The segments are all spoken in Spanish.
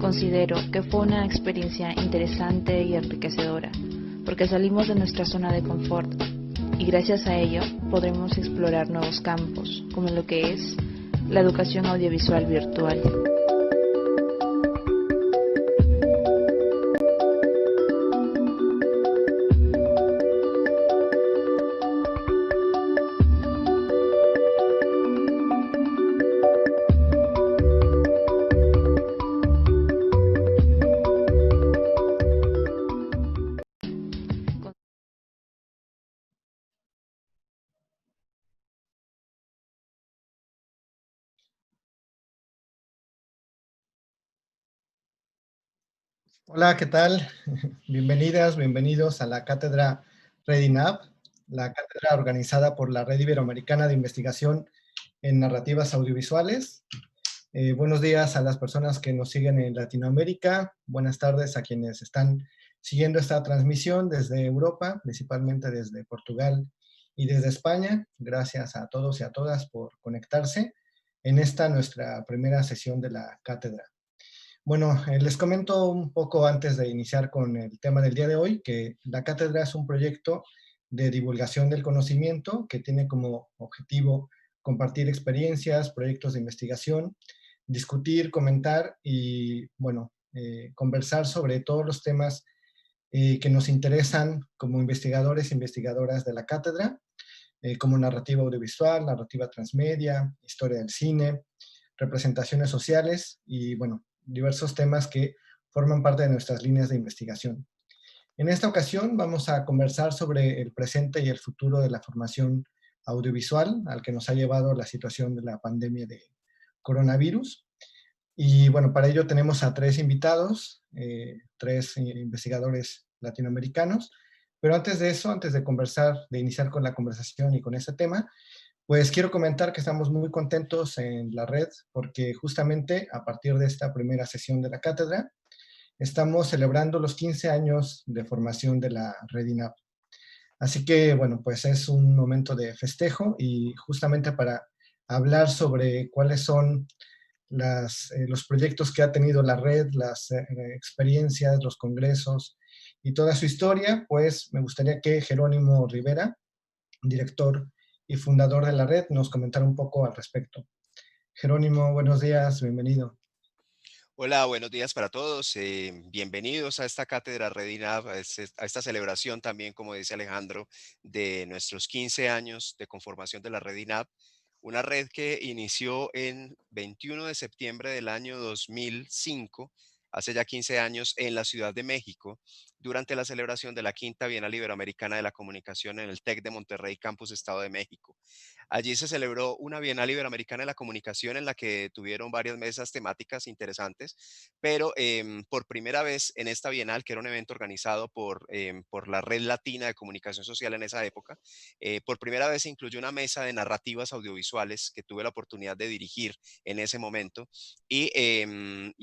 Considero que fue una experiencia interesante y enriquecedora, porque salimos de nuestra zona de confort y gracias a ello podremos explorar nuevos campos, como lo que es la educación audiovisual virtual. Hola, ¿qué tal? Bienvenidas, bienvenidos a la Cátedra ReadyNav, la cátedra organizada por la Red Iberoamericana de Investigación en Narrativas Audiovisuales. Buenos días a las personas que nos siguen en Latinoamérica, buenas tardes a quienes están siguiendo esta transmisión desde Europa, principalmente desde Portugal y desde España. Gracias a todos y a todas por conectarse en esta nuestra primera sesión de la cátedra. Bueno, les comento un poco antes de iniciar con el tema del día de hoy, que la cátedra es un proyecto de divulgación del conocimiento que tiene como objetivo compartir experiencias, proyectos de investigación, discutir, comentar y, bueno, conversar sobre todos los temas que nos interesan como investigadores e investigadoras de la cátedra, como narrativa audiovisual, narrativa transmedia, historia del cine, representaciones sociales y, bueno, diversos temas que forman parte de nuestras líneas de investigación. En esta ocasión vamos a conversar sobre el presente y el futuro de la formación audiovisual al que nos ha llevado la situación de la pandemia de coronavirus. Y bueno, para ello tenemos a tres invitados, tres investigadores latinoamericanos. Pero antes de eso, antes de conversar, de iniciar con la conversación y con ese tema, pues quiero comentar que estamos muy contentos en la red porque justamente a partir de esta primera sesión de la cátedra estamos celebrando los 15 años de formación de la red INAP. Así que, bueno, pues es un momento de festejo y justamente para hablar sobre cuáles son los proyectos que ha tenido la red, las experiencias, los congresos y toda su historia, pues me gustaría que Jerónimo Rivera, director y fundador de la red, nos comentara un poco al respecto. Jerónimo, buenos días, bienvenido. Hola, buenos días para todos. Bienvenidos a esta cátedra ReadyNav, a esta celebración también, como dice Alejandro, de nuestros 15 años de conformación de la ReadyNav, una red que inició en 21 de septiembre del año 2005, hace ya 15 años, en la Ciudad de México, durante la celebración de la Quinta Bienal Iberoamericana de la Comunicación en el TEC de Monterrey, Campus Estado de México. Allí se celebró una Bienal Iberoamericana de la Comunicación en la que tuvieron varias mesas temáticas interesantes, pero por primera vez en esta Bienal, que era un evento organizado por la Red Latina de Comunicación Social en esa época, por primera vez se incluyó una mesa de narrativas audiovisuales que tuve la oportunidad de dirigir en ese momento. Y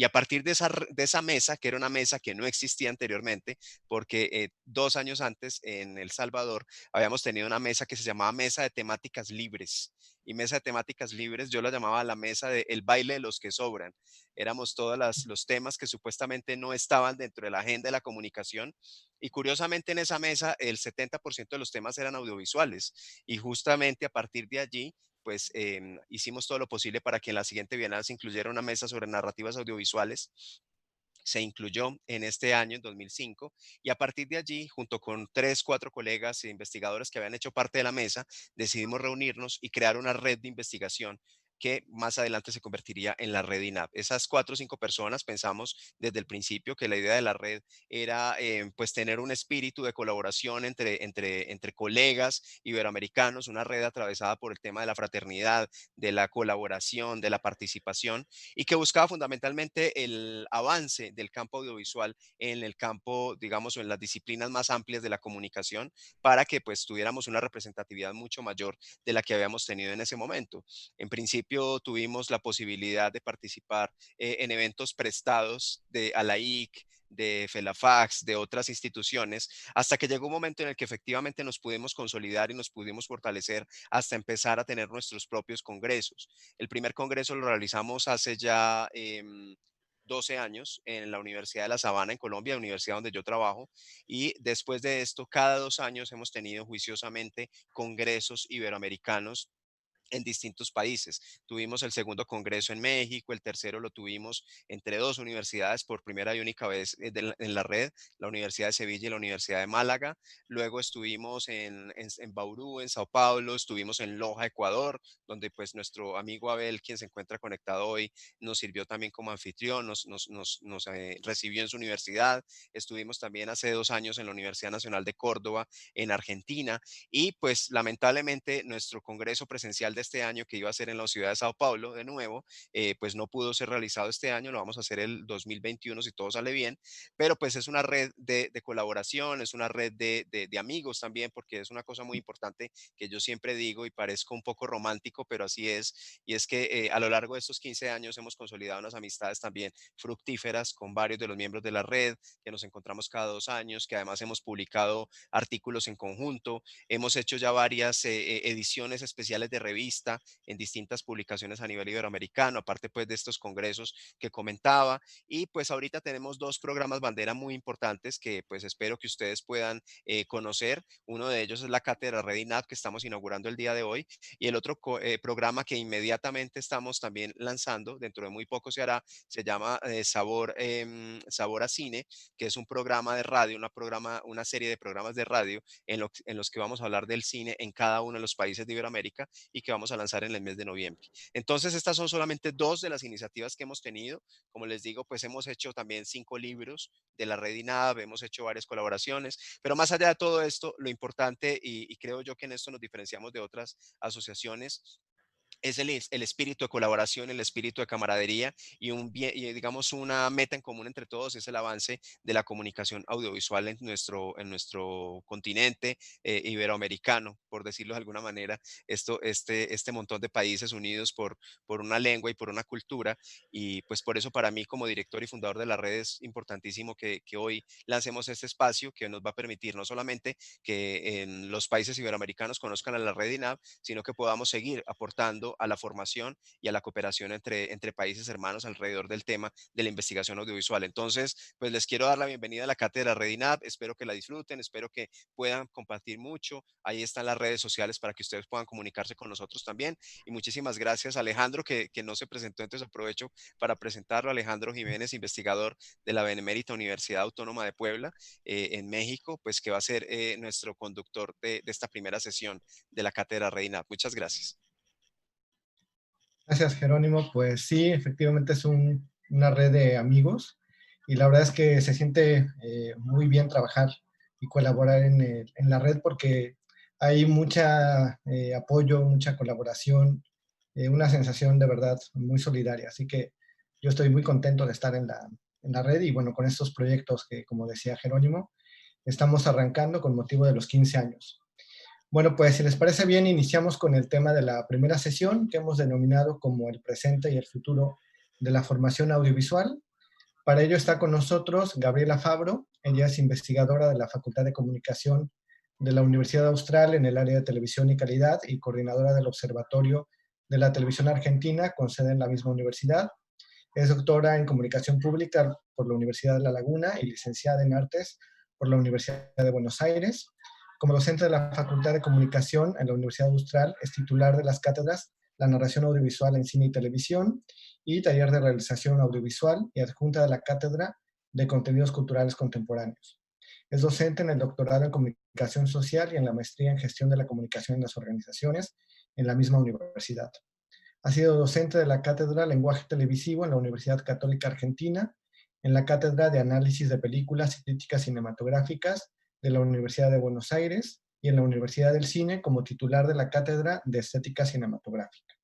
a partir de esa mesa, que era una mesa que no existía anteriormente, porque 2 años antes en El Salvador habíamos tenido una mesa que se llamaba Mesa de Temáticas Libres. Y Mesa de Temáticas Libres, yo la llamaba la mesa de el baile de los que sobran. Éramos todos los temas que supuestamente no estaban dentro de la agenda de la comunicación. Y curiosamente en esa mesa el 70% de los temas eran audiovisuales. Y justamente a partir de allí pues hicimos todo lo posible para que en la siguiente Bienal se incluyera una mesa sobre narrativas audiovisuales. Se incluyó en este año, en 2005, y a partir de allí, junto con 3, 4 colegas e investigadores que habían hecho parte de la mesa, decidimos reunirnos y crear una red de investigación que más adelante se convertiría en la red INAP. Esas 4 o 5 personas pensamos desde el principio que la idea de la red era pues tener un espíritu de colaboración entre colegas iberoamericanos, una red atravesada por el tema de la fraternidad, de la colaboración, de la participación, y que buscaba fundamentalmente el avance del campo audiovisual en el campo, digamos, o en las disciplinas más amplias de la comunicación, para que pues tuviéramos una representatividad mucho mayor de la que habíamos tenido en ese momento. En principio tuvimos la posibilidad de participar en eventos prestados de ALAIC, de FELAFAX, de otras instituciones, hasta que llegó un momento en el que efectivamente nos pudimos consolidar y nos pudimos fortalecer hasta empezar a tener nuestros propios congresos. El primer congreso lo realizamos hace ya 12 años en la Universidad de La Sabana, en Colombia, universidad donde yo trabajo, y después de esto, cada 2 años hemos tenido juiciosamente congresos iberoamericanos en distintos países. Tuvimos el segundo congreso en México, el tercero lo tuvimos entre dos universidades por primera y única vez en la red, la Universidad de Sevilla y la Universidad de Málaga. Luego estuvimos en Bauru, en Sao Paulo, estuvimos en Loja, Ecuador, donde pues nuestro amigo Abel, quien se encuentra conectado hoy, nos sirvió también como anfitrión, nos recibió en su universidad. Estuvimos también hace 2 años en la Universidad Nacional de Córdoba, en Argentina, y pues lamentablemente nuestro congreso presencial de este año, que iba a ser en la ciudad de Sao Paulo de nuevo, pues no pudo ser realizado este año, lo vamos a hacer el 2021 si todo sale bien, pero pues es una red de colaboración, es una red de amigos también, porque es una cosa muy importante que yo siempre digo y parezco un poco romántico, pero así es, y es que a lo largo de estos 15 años hemos consolidado unas amistades también fructíferas con varios de los miembros de la red, que nos encontramos cada 2 años, que además hemos publicado artículos en conjunto. Hemos hecho ya varias ediciones especiales de revista en distintas publicaciones a nivel iberoamericano, aparte pues de estos congresos que comentaba. Y pues ahorita tenemos dos programas bandera muy importantes que pues espero que ustedes puedan conocer. Uno de ellos es la Cátedra ReadyNav que estamos inaugurando el día de hoy, y el otro programa que inmediatamente estamos también lanzando, dentro de muy poco se hará, se llama Sabor a Cine, que es un programa de radio, una serie de programas de radio en los que vamos a hablar del cine en cada uno de los países de Iberoamérica y que vamos a lanzar en el mes de noviembre. Entonces, estas son solamente dos de las iniciativas que hemos tenido. Como les digo, pues hemos hecho también 5 libros de la Red INAV, hemos hecho varias colaboraciones, pero más allá de todo esto, lo importante, y creo yo que en esto nos diferenciamos de otras asociaciones, es el espíritu de colaboración, el espíritu de camaradería y digamos una meta en común entre todos es el avance de la comunicación audiovisual en nuestro continente iberoamericano, por decirlo de alguna manera, este montón de países unidos por una lengua y por una cultura. Y pues por eso para mí como director y fundador de la red es importantísimo que hoy lancemos este espacio que nos va a permitir no solamente que en los países iberoamericanos conozcan a la red INAV, sino que podamos seguir aportando a la formación y a la cooperación entre países hermanos alrededor del tema de la investigación audiovisual. Entonces, pues les quiero dar la bienvenida a la cátedra ReadyNav, espero que la disfruten, espero que puedan compartir mucho, ahí están las redes sociales para que ustedes puedan comunicarse con nosotros también, y muchísimas gracias a Alejandro, que no se presentó, entonces aprovecho para presentarlo. Alejandro Jiménez, investigador de la Benemérita Universidad Autónoma de Puebla, en México, pues que va a ser nuestro conductor de esta primera sesión de la cátedra Reina. Muchas gracias. Gracias, Jerónimo. Pues sí, efectivamente es una red de amigos y la verdad es que se siente muy bien trabajar y colaborar en la red porque hay mucha apoyo, mucha colaboración, una sensación de verdad muy solidaria. Así que yo estoy muy contento de estar en la red y bueno, con estos proyectos que, como decía Jerónimo, estamos arrancando con motivo de los 15 años. Bueno, pues si les parece bien, iniciamos con el tema de la primera sesión que hemos denominado como el presente y el futuro de la formación audiovisual. Para ello está con nosotros Gabriela Fabro. Ella es investigadora de la Facultad de Comunicación de la Universidad Austral en el área de televisión y calidad y coordinadora del Observatorio de la Televisión Argentina con sede en la misma universidad. Es doctora en Comunicación Pública por la Universidad de La Laguna y licenciada en Artes por la Universidad de Buenos Aires. Como docente de la Facultad de Comunicación en la Universidad Austral, es titular de las cátedras La narración audiovisual en cine y televisión y taller de realización audiovisual y adjunta de la Cátedra de Contenidos Culturales Contemporáneos. Es docente en el doctorado en Comunicación Social y en la maestría en Gestión de la Comunicación en las Organizaciones en la misma universidad. Ha sido docente de la Cátedra Lenguaje Televisivo en la Universidad Católica Argentina, en la Cátedra de Análisis de Películas y Críticas Cinematográficas de la Universidad de Buenos Aires y en la Universidad del Cine como titular de la Cátedra de Estética Cinematográfica.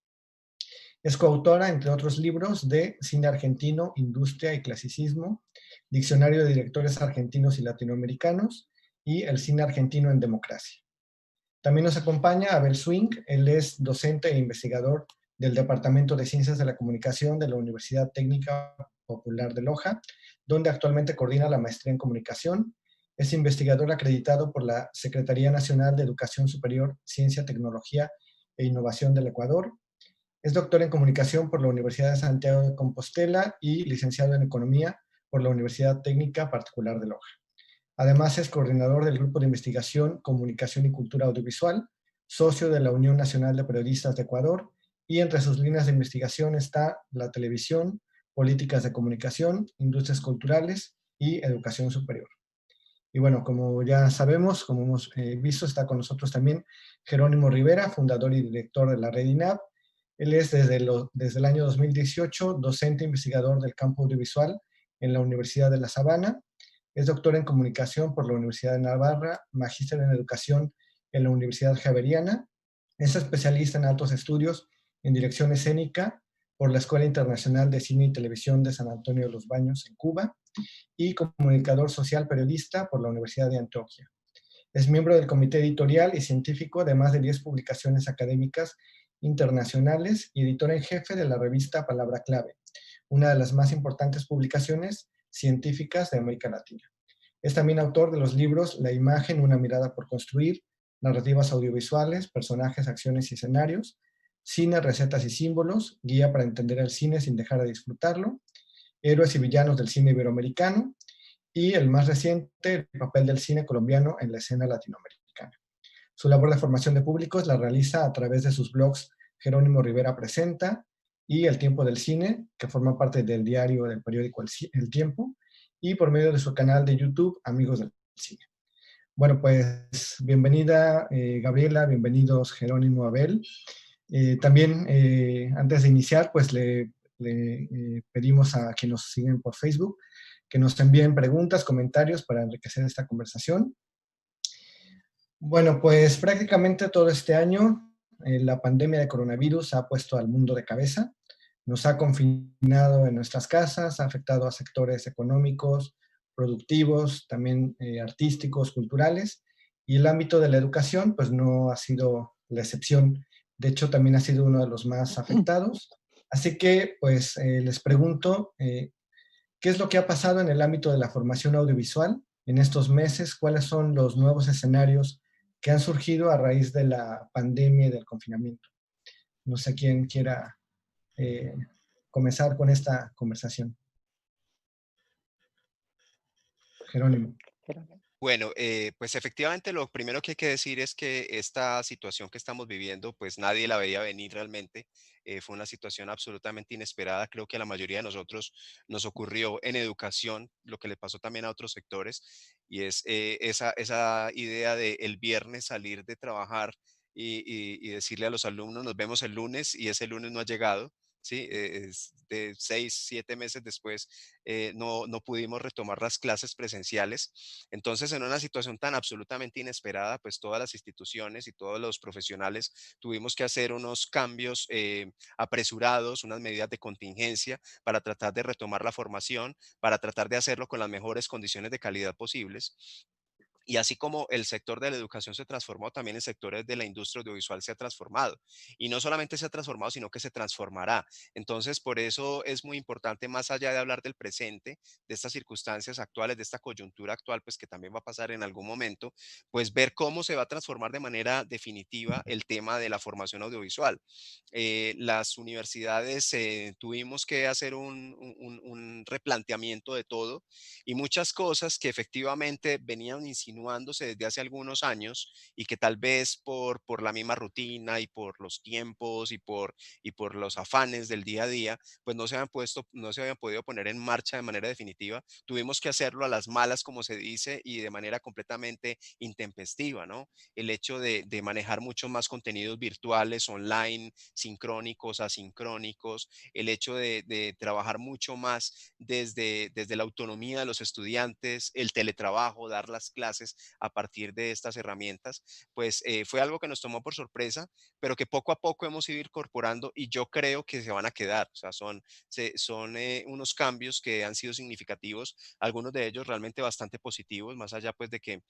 Es coautora, entre otros libros, de Cine Argentino, Industria y Clasicismo, Diccionario de Directores Argentinos y Latinoamericanos y El Cine Argentino en Democracia. También nos acompaña Abel Swing. Él es docente e investigador del Departamento de Ciencias de la Comunicación de la Universidad Técnica Popular de Loja, donde actualmente coordina la maestría en comunicación. Es investigador acreditado por la Secretaría Nacional de Educación Superior, Ciencia, Tecnología e Innovación del Ecuador Es doctor en comunicación por la Universidad de Santiago de Compostela y licenciado en economía por la Universidad Técnica Particular de Loja. Además, es coordinador del Grupo de Investigación, Comunicación y Cultura Audiovisual, socio de la Unión Nacional de Periodistas de Ecuador, y entre sus líneas de investigación está la televisión, políticas de comunicación, industrias culturales y educación superior. Y bueno, como ya sabemos, como hemos visto, está con nosotros también Jerónimo Rivera, fundador y director de la Red INAP. Él es desde el año 2018 docente investigador del campo audiovisual en la Universidad de La Sabana. Es doctor en comunicación por la Universidad de Navarra, magíster en educación en la Universidad Javeriana. Es especialista en altos estudios en dirección escénica por la Escuela Internacional de Cine y Televisión de San Antonio de los Baños en Cuba y comunicador social periodista por la Universidad de Antioquia. Es miembro del comité editorial y científico de más de 10 publicaciones académicas internacionales y editor en jefe de la revista Palabra Clave, una de las más importantes publicaciones científicas de América Latina. Es también autor de los libros La imagen, una mirada por construir, narrativas audiovisuales, personajes, acciones y escenarios, Cine, recetas y símbolos, guía para entender el cine sin dejar de disfrutarlo, Héroes y villanos del cine iberoamericano, y el más reciente, el papel del cine colombiano en la escena latinoamericana. Su labor de formación de públicos la realiza a través de sus blogs Jerónimo Rivera Presenta y El Tiempo del Cine, que forma parte del diario del periódico El Tiempo, y por medio de su canal de YouTube Amigos del Cine. Bueno, pues bienvenida Gabriela, bienvenidos Jerónimo, Abel. También antes de iniciar, pues le pedimos a quienes nos siguen por Facebook que nos envíen preguntas, comentarios para enriquecer esta conversación. Bueno, pues prácticamente todo este año la pandemia de coronavirus ha puesto al mundo de cabeza, nos ha confinado en nuestras casas, ha afectado a sectores económicos, productivos, también artísticos, culturales, y el ámbito de la educación pues no ha sido la excepción, de hecho también ha sido uno de los más afectados. Así que pues les pregunto, ¿qué es lo que ha pasado en el ámbito de la formación audiovisual en estos meses? ¿Cuáles son los nuevos escenarios que han surgido a raíz de la pandemia y del confinamiento? No sé quién quiera eh, comenzar con esta conversación. Jerónimo. Bueno, pues efectivamente lo primero que hay que decir es que esta situación que estamos viviendo, pues nadie la veía venir realmente. Fue una situación absolutamente inesperada. Creo que a la mayoría de nosotros nos ocurrió en educación, lo que le pasó también a otros sectores, y es esa idea de el viernes salir de trabajar y decirle a los alumnos, nos vemos el lunes, y ese lunes no ha llegado. Sí, es de 6, 7 meses después no pudimos retomar las clases presenciales. Entonces, en una situación tan absolutamente inesperada, pues todas las instituciones y todos los profesionales tuvimos que hacer unos cambios apresurados, unas medidas de contingencia para tratar de retomar la formación, para tratar de hacerlo con las mejores condiciones de calidad posibles. Y así como el sector de la educación se transformó, también el sector de la industria audiovisual se ha transformado. Y no solamente se ha transformado, sino que se transformará. Entonces, por eso es muy importante, más allá de hablar del presente, de estas circunstancias actuales, de esta coyuntura actual, pues que también va a pasar en algún momento, pues ver cómo se va a transformar de manera definitiva el tema de la formación audiovisual. Las universidades tuvimos que hacer un replanteamiento de todo, y muchas cosas que efectivamente venían insinuándose desde hace algunos años y que tal vez por la misma rutina y por los tiempos y por los afanes del día a día, pues no se habían podido poner en marcha de manera definitiva. Tuvimos que hacerlo a las malas, como se dice, y de manera completamente intempestiva, ¿no? El hecho de manejar muchos más contenidos virtuales, online, sincrónicos, asincrónicos, el hecho de trabajar mucho más desde la autonomía de los estudiantes, el teletrabajo, dar las clases a partir de estas herramientas, pues fue algo que nos tomó por sorpresa, pero que poco a poco hemos ido incorporando, y yo creo que se van a quedar. O sea, son unos cambios que han sido significativos, algunos de ellos realmente bastante positivos, más allá pues de que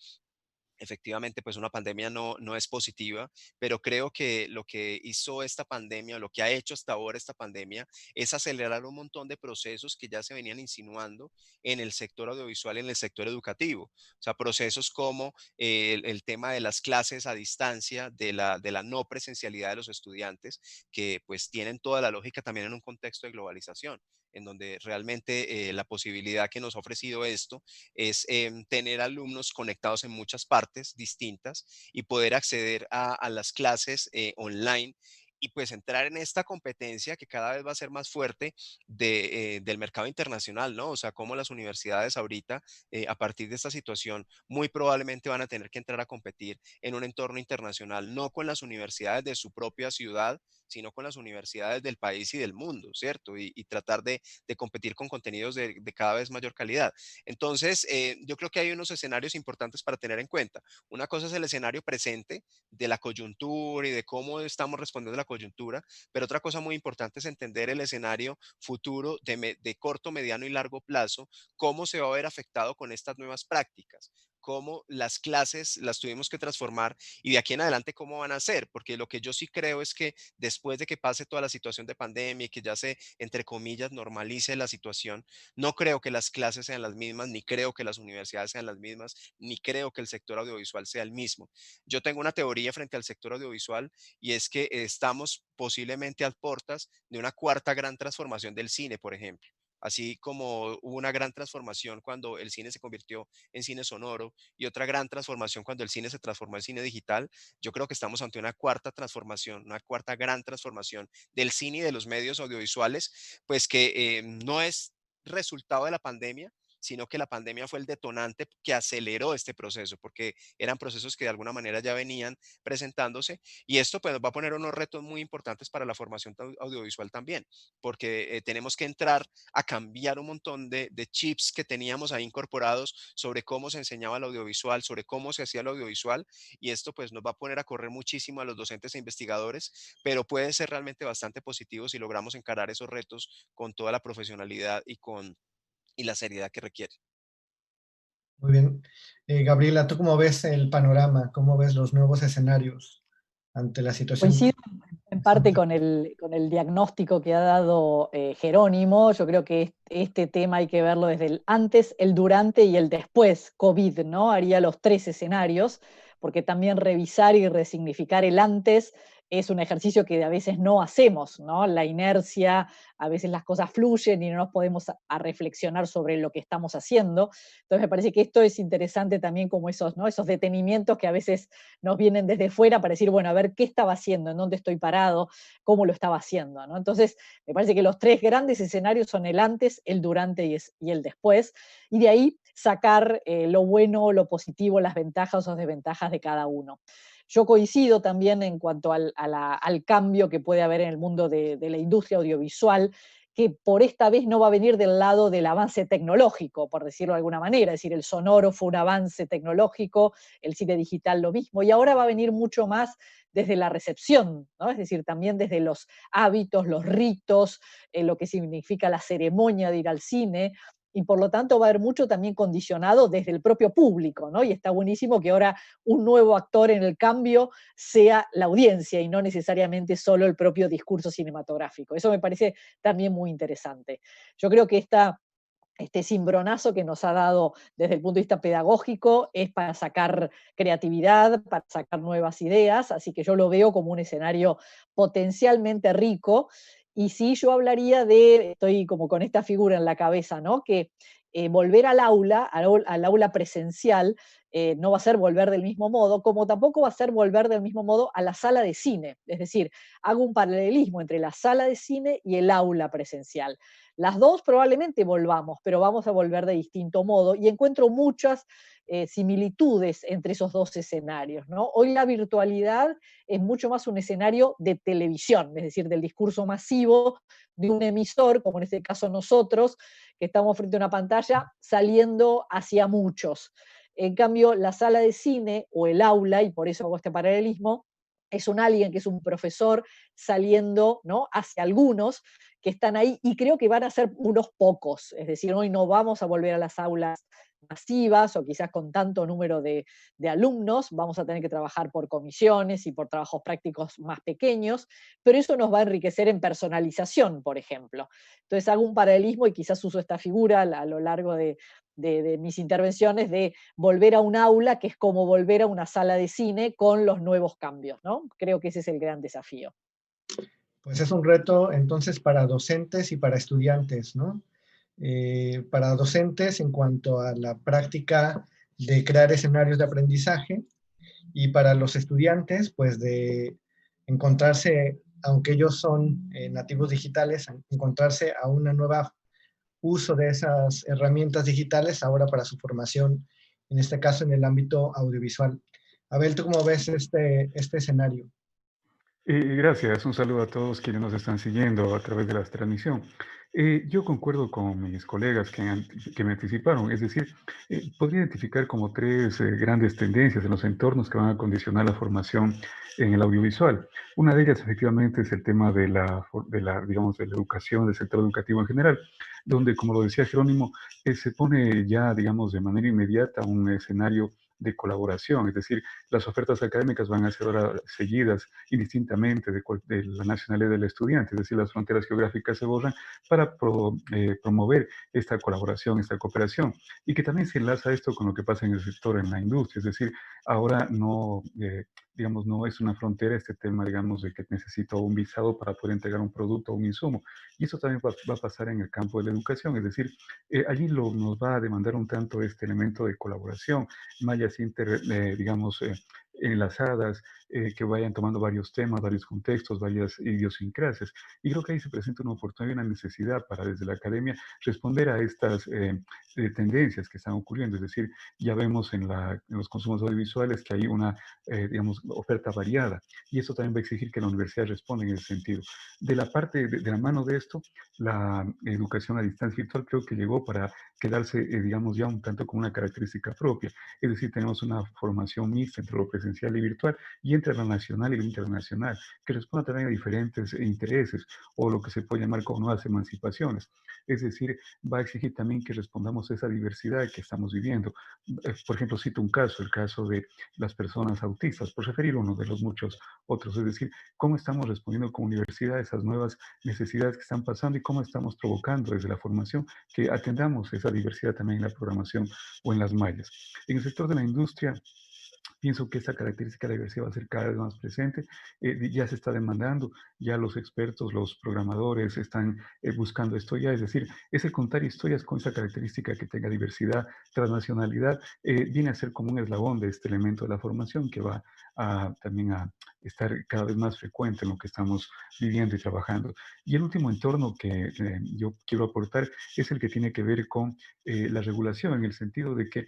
efectivamente, pues una pandemia no es positiva, pero creo que lo que hizo esta pandemia, lo que ha hecho hasta ahora esta pandemia, es acelerar un montón de procesos que ya se venían insinuando en el sector audiovisual y en el sector educativo. O sea, procesos como el tema de las clases a distancia, de la no presencialidad de los estudiantes, que pues tienen toda la lógica también en un contexto de globalización, en donde realmente la posibilidad que nos ha ofrecido esto es tener alumnos conectados en muchas partes distintas y poder acceder a las clases online y pues entrar en esta competencia que cada vez va a ser más fuerte del mercado internacional, ¿no? O sea, cómo las universidades ahorita, a partir de esta situación, muy probablemente van a tener que entrar a competir en un entorno internacional, no con las universidades de su propia ciudad, sino con las universidades del país y del mundo, ¿cierto? Y tratar de competir con contenidos de cada vez mayor calidad. Entonces, yo creo que hay unos escenarios importantes para tener en cuenta. Una cosa es el escenario presente de la coyuntura y de cómo estamos respondiendo a la coyuntura, pero otra cosa muy importante es entender el escenario futuro de corto, mediano y largo plazo, cómo se va a ver afectado con estas nuevas prácticas, cómo las clases las tuvimos que transformar y de aquí en adelante cómo van a ser, porque lo que yo sí creo es que después de que pase toda la situación de pandemia y que ya se, entre comillas, normalice la situación, no creo que las clases sean las mismas, ni creo que las universidades sean las mismas, ni creo que el sector audiovisual sea el mismo. Yo tengo una teoría frente al sector audiovisual y es que estamos posiblemente a puertas de una cuarta gran transformación del cine, por ejemplo. Así como hubo una gran transformación cuando el cine se convirtió en cine sonoro y otra gran transformación cuando el cine se transformó en cine digital, yo creo que estamos ante una cuarta transformación, una cuarta gran transformación del cine y de los medios audiovisuales, pues que no es resultado de la pandemia, sino que la pandemia fue el detonante que aceleró este proceso, porque eran procesos que de alguna manera ya venían presentándose y esto pues nos va a poner unos retos muy importantes para la formación audiovisual también, porque tenemos que entrar a cambiar un montón de chips que teníamos ahí incorporados sobre cómo se enseñaba el audiovisual, sobre cómo se hacía el audiovisual y esto pues nos va a poner a correr muchísimo a los docentes e investigadores, pero puede ser realmente bastante positivo si logramos encarar esos retos con toda la profesionalidad y la seriedad que requiere. Muy bien. Gabriela, ¿tú cómo ves el panorama? ¿Cómo ves los nuevos escenarios ante la situación que Coincido en parte estamos? con el diagnóstico que ha dado Jerónimo. Yo creo que este tema hay que verlo desde el antes, el durante y el después COVID, ¿no? Haría los tres escenarios, porque también revisar y resignificar el antes es un ejercicio que a veces no hacemos, ¿no? La inercia, a veces las cosas fluyen y no nos podemos a reflexionar sobre lo que estamos haciendo. Entonces me parece que esto es interesante también como esos, ¿no? Esos detenimientos que a veces nos vienen desde fuera para decir, bueno, a ver qué estaba haciendo, en dónde estoy parado, cómo lo estaba haciendo, ¿no? Entonces, me parece que los tres grandes escenarios son el antes, el durante y el después, y de ahí sacar lo bueno, lo positivo, las ventajas o desventajas de cada uno. Yo coincido también en cuanto al cambio que puede haber en el mundo de la industria audiovisual, que por esta vez no va a venir del lado del avance tecnológico, por decirlo de alguna manera, es decir, el sonoro fue un avance tecnológico, el cine digital lo mismo, y ahora va a venir mucho más desde la recepción, ¿no? Es decir, también desde los hábitos, los ritos, lo que significa la ceremonia de ir al cine, y por lo tanto va a haber mucho también condicionado desde el propio público, ¿no? Y está buenísimo que ahora un nuevo actor en el cambio sea la audiencia y no necesariamente solo el propio discurso cinematográfico. Eso me parece también muy interesante. Yo creo que este cimbronazo que nos ha dado desde el punto de vista pedagógico es para sacar creatividad, para sacar nuevas ideas, así que yo lo veo como un escenario potencialmente rico. Y sí, yo hablaría estoy como con esta figura en la cabeza, ¿no? Que volver al aula presencial, no va a ser volver del mismo modo, como tampoco va a ser volver del mismo modo a la sala de cine. Es decir, hago un paralelismo entre la sala de cine y el aula presencial. Las dos probablemente volvamos, pero vamos a volver de distinto modo y encuentro muchas similitudes entre esos dos escenarios, ¿no? Hoy la virtualidad es mucho más un escenario de televisión, es decir, del discurso masivo de un emisor, como en este caso nosotros, que estamos frente a una pantalla, saliendo hacia muchos. En cambio, la sala de cine o el aula, y por eso hago este paralelismo, es un alguien que es un profesor saliendo, ¿no?, hacia algunos que están ahí, y creo que van a ser unos pocos. Es decir, hoy no vamos a volver a las aulas masivas o quizás con tanto número de alumnos, vamos a tener que trabajar por comisiones y por trabajos prácticos más pequeños, pero eso nos va a enriquecer en personalización, por ejemplo. Entonces hago un paralelismo y quizás uso esta figura a lo largo de mis intervenciones de volver a un aula, que es como volver a una sala de cine con los nuevos cambios, ¿no? Creo que ese es el gran desafío. Pues es un reto entonces para docentes y para estudiantes, ¿no? Para docentes en cuanto a la práctica de crear escenarios de aprendizaje y para los estudiantes, pues de encontrarse, aunque ellos son nativos digitales, encontrarse a una nueva uso de esas herramientas digitales ahora para su formación, en este caso en el ámbito audiovisual. Abel, ¿tú cómo ves este escenario? Gracias, un saludo a todos quienes nos están siguiendo a través de la transmisión. Yo concuerdo con mis colegas que me anticiparon, es decir, podría identificar como tres grandes tendencias en los entornos que van a condicionar la formación en el audiovisual. Una de ellas efectivamente es el tema digamos, de la educación, del sector educativo en general, donde, como lo decía Jerónimo, se pone ya, digamos, de manera inmediata un escenario de colaboración, es decir, las ofertas académicas van a ser ahora seguidas indistintamente de la nacionalidad del estudiante, es decir, las fronteras geográficas se borran para promover esta colaboración, esta cooperación, y que también se enlaza esto con lo que pasa en el sector, en la industria, es decir, ahora no, digamos, no es una frontera este tema, digamos, de que necesito un visado para poder entregar un producto o un insumo, y eso también va a pasar en el campo de la educación, es decir, allí nos va a demandar un tanto este elemento de colaboración, mallas digamos, enlazadas, que vayan tomando varios temas, varios contextos, varias idiosincrasias. Y creo que ahí se presenta una oportunidad y una necesidad para desde la academia responder a estas tendencias que están ocurriendo. Es decir, ya vemos en los consumos audiovisuales que hay una, digamos, oferta variada. Y eso también va a exigir que la universidad responda en ese sentido. De la parte, de la mano de esto, la educación a distancia virtual creo que llegó para quedarse, digamos, ya un tanto con una característica propia. Es decir, tenemos una formación mixta entre lo presencial y virtual y entre lo nacional y lo internacional, que responde también a diferentes intereses o lo que se puede llamar como nuevas emancipaciones. Es decir, va a exigir también que respondamos a esa diversidad que estamos viviendo. Por ejemplo, cito un caso, el caso de las personas autistas, por referir uno de los muchos otros. Es decir, cómo estamos respondiendo como universidad a esas nuevas necesidades que están pasando y cómo estamos provocando desde la formación que atendamos esa diversidad también en la programación o en las mallas. En el sector de la industria, pienso que esta característica de la diversidad va a ser cada vez más presente. Ya se está demandando, ya los expertos, los programadores están buscando esto ya, es decir, ese contar historias con esa característica que tenga diversidad, transnacionalidad, viene a ser como un eslabón de este elemento de la formación que va también a estar cada vez más frecuente en lo que estamos viviendo y trabajando. Y el último entorno que yo quiero aportar es el que tiene que ver con la regulación, en el sentido de que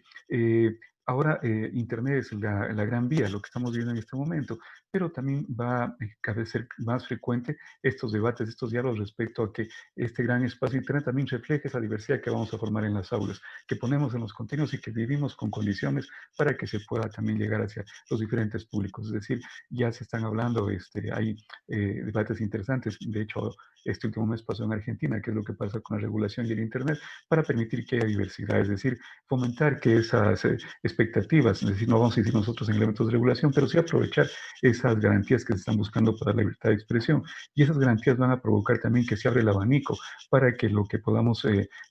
ahora Internet es la gran vía, lo que estamos viviendo en este momento, pero también va a cada vez ser más frecuente estos debates, estos diálogos respecto a que este gran espacio Internet también refleje esa diversidad que vamos a formar en las aulas, que ponemos en los contenidos y que vivimos con condiciones para que se pueda también llegar hacia los diferentes públicos. Es decir, ya se están hablando, hay debates interesantes, de hecho, este último mes pasó en Argentina, que es lo que pasa con la regulación y el Internet, para permitir que haya diversidad, es decir, fomentar que esas expectativas, es decir, no vamos a decir nosotros en elementos de regulación, pero sí aprovechar esas garantías que se están buscando para la libertad de expresión. Y esas garantías van a provocar también que se abre el abanico para que lo que podamos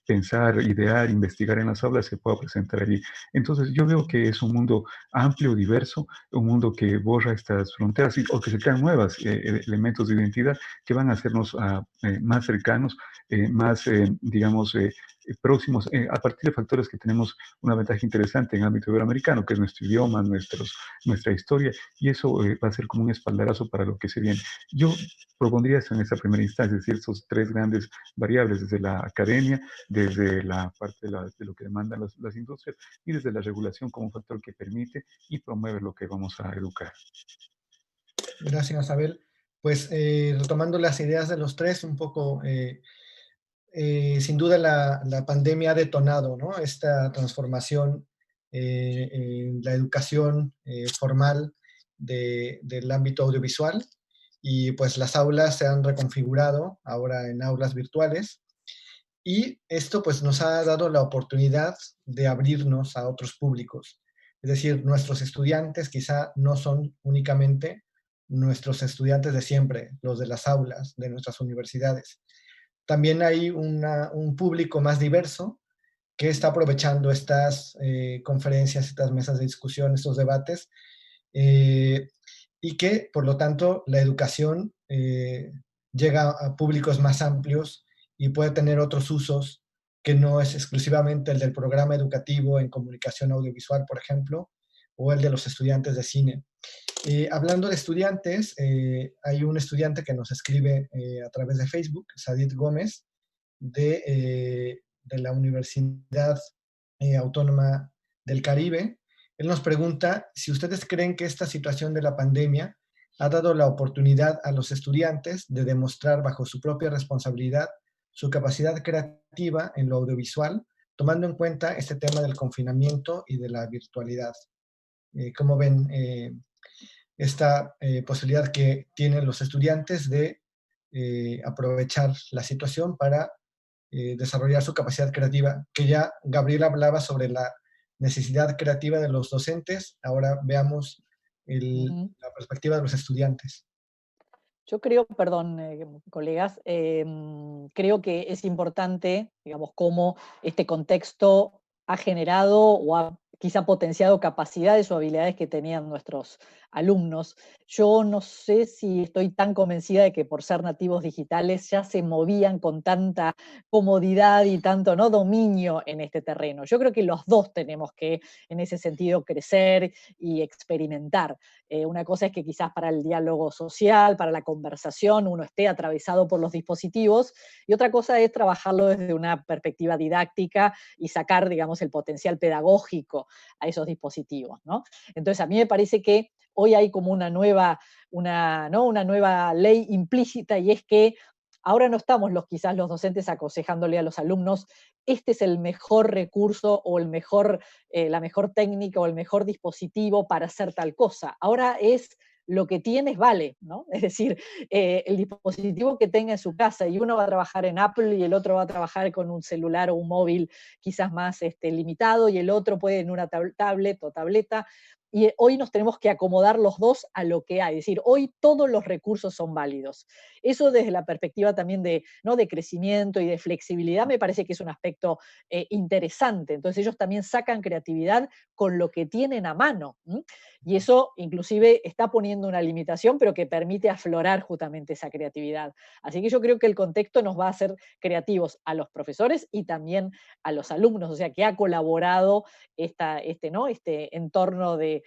pensar, idear, investigar en las aulas se pueda presentar allí. Entonces, yo veo que es un mundo amplio, diverso, un mundo que borra estas fronteras o que se crean nuevos elementos de identidad que van a hacernos más cercanos, más, digamos, próximos, a partir de factores que tenemos una ventaja interesante en el ámbito iberoamericano, que es nuestro idioma, nuestra historia, y eso va a ser como un espaldarazo para lo que se viene. Yo propondría eso en esa primera instancia, es decir, esos tres grandes variables, desde la academia, desde la parte de lo que demandan las industrias y desde la regulación como un factor que permite y promueve lo que vamos a educar. Gracias, Abel. Pues retomando las ideas de los tres, un poco, sin duda la pandemia ha detonado, ¿no?, esta transformación en la educación formal del ámbito audiovisual, y pues las aulas se han reconfigurado ahora en aulas virtuales. Y esto pues nos ha dado la oportunidad de abrirnos a otros públicos. Es decir, nuestros estudiantes quizá no son únicamente nuestros estudiantes de siempre, los de las aulas, de nuestras universidades. También hay un público más diverso que está aprovechando estas conferencias, estas mesas de discusión, estos debates, eh, y que, por lo tanto, la educación llega a públicos más amplios y puede tener otros usos que no es exclusivamente el del programa educativo en comunicación audiovisual, por ejemplo, o el de los estudiantes de cine. Hablando de estudiantes, hay un estudiante que nos escribe a través de Facebook, Sadid Gómez, de la Universidad Autónoma del Caribe. Él nos pregunta si ustedes creen que esta situación de la pandemia ha dado la oportunidad a los estudiantes de demostrar bajo su propia responsabilidad su capacidad creativa en lo audiovisual, tomando en cuenta este tema del confinamiento y de la virtualidad. ¿Cómo ven esta posibilidad que tienen los estudiantes de aprovechar la situación para desarrollar su capacidad creativa? Que ya Gabriel hablaba sobre la necesidad creativa de los docentes, ahora veamos la perspectiva de los estudiantes. Yo creo, perdón, colegas, creo que es importante, digamos, cómo este contexto ha generado o ha quizá potenciado capacidades o habilidades que tenían nuestros alumnos. Yo no sé si estoy tan convencida de que por ser nativos digitales ya se movían con tanta comodidad y tanto, ¿no?, dominio en este terreno. Yo creo que los dos tenemos que, en ese sentido, crecer y experimentar. Una cosa es que quizás para el diálogo social, para la conversación, uno esté atravesado por los dispositivos, y otra cosa es trabajarlo desde una perspectiva didáctica y sacar, digamos, el potencial pedagógico a esos dispositivos, ¿no? Entonces, a mí me parece que hoy hay como una nueva ley implícita, y es que ahora no estamos quizás los docentes aconsejándole a los alumnos, este es el mejor recurso o la mejor técnica o el mejor dispositivo para hacer tal cosa. Ahora es lo que tienes vale, ¿no? Es decir, el dispositivo que tenga en su casa, y uno va a trabajar en Apple y el otro va a trabajar con un celular o un móvil quizás más limitado, y el otro puede en una tablet o tableta. Y hoy nos tenemos que acomodar los dos a lo que hay. Es decir, hoy todos los recursos son válidos. Eso desde la perspectiva también ¿no?, de crecimiento y de flexibilidad me parece que es un aspecto interesante. Entonces ellos también sacan creatividad con lo que tienen a mano. Y eso inclusive está poniendo una limitación, pero que permite aflorar justamente esa creatividad. Así que yo creo que el contexto nos va a hacer creativos a los profesores y también a los alumnos, o sea, que ha colaborado este entorno de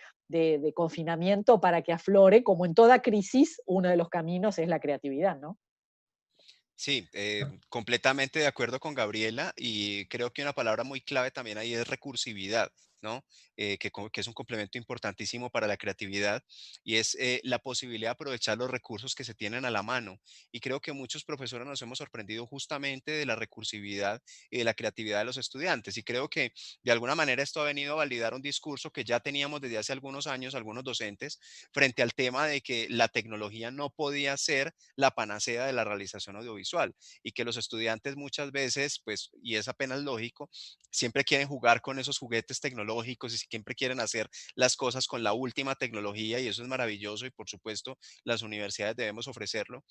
confinamiento para que aflore, como en toda crisis, uno de los caminos es la creatividad, ¿no? Sí, completamente de acuerdo con Gabriela, y creo que una palabra muy clave también ahí es recursividad, ¿no? Que es un complemento importantísimo para la creatividad, y es la posibilidad de aprovechar los recursos que se tienen a la mano. Y creo que muchos profesores nos hemos sorprendido justamente de la recursividad y de la creatividad de los estudiantes. Y creo que de alguna manera esto ha venido a validar un discurso que ya teníamos desde hace algunos años, algunos docentes, frente al tema de que la tecnología no podía ser la panacea de la realización audiovisual, y que los estudiantes muchas veces, pues, y es apenas lógico, siempre quieren jugar con esos juguetes tecnológicos y siempre quieren hacer las cosas con la última tecnología, y eso es maravilloso, y por supuesto las universidades debemos ofrecerlo.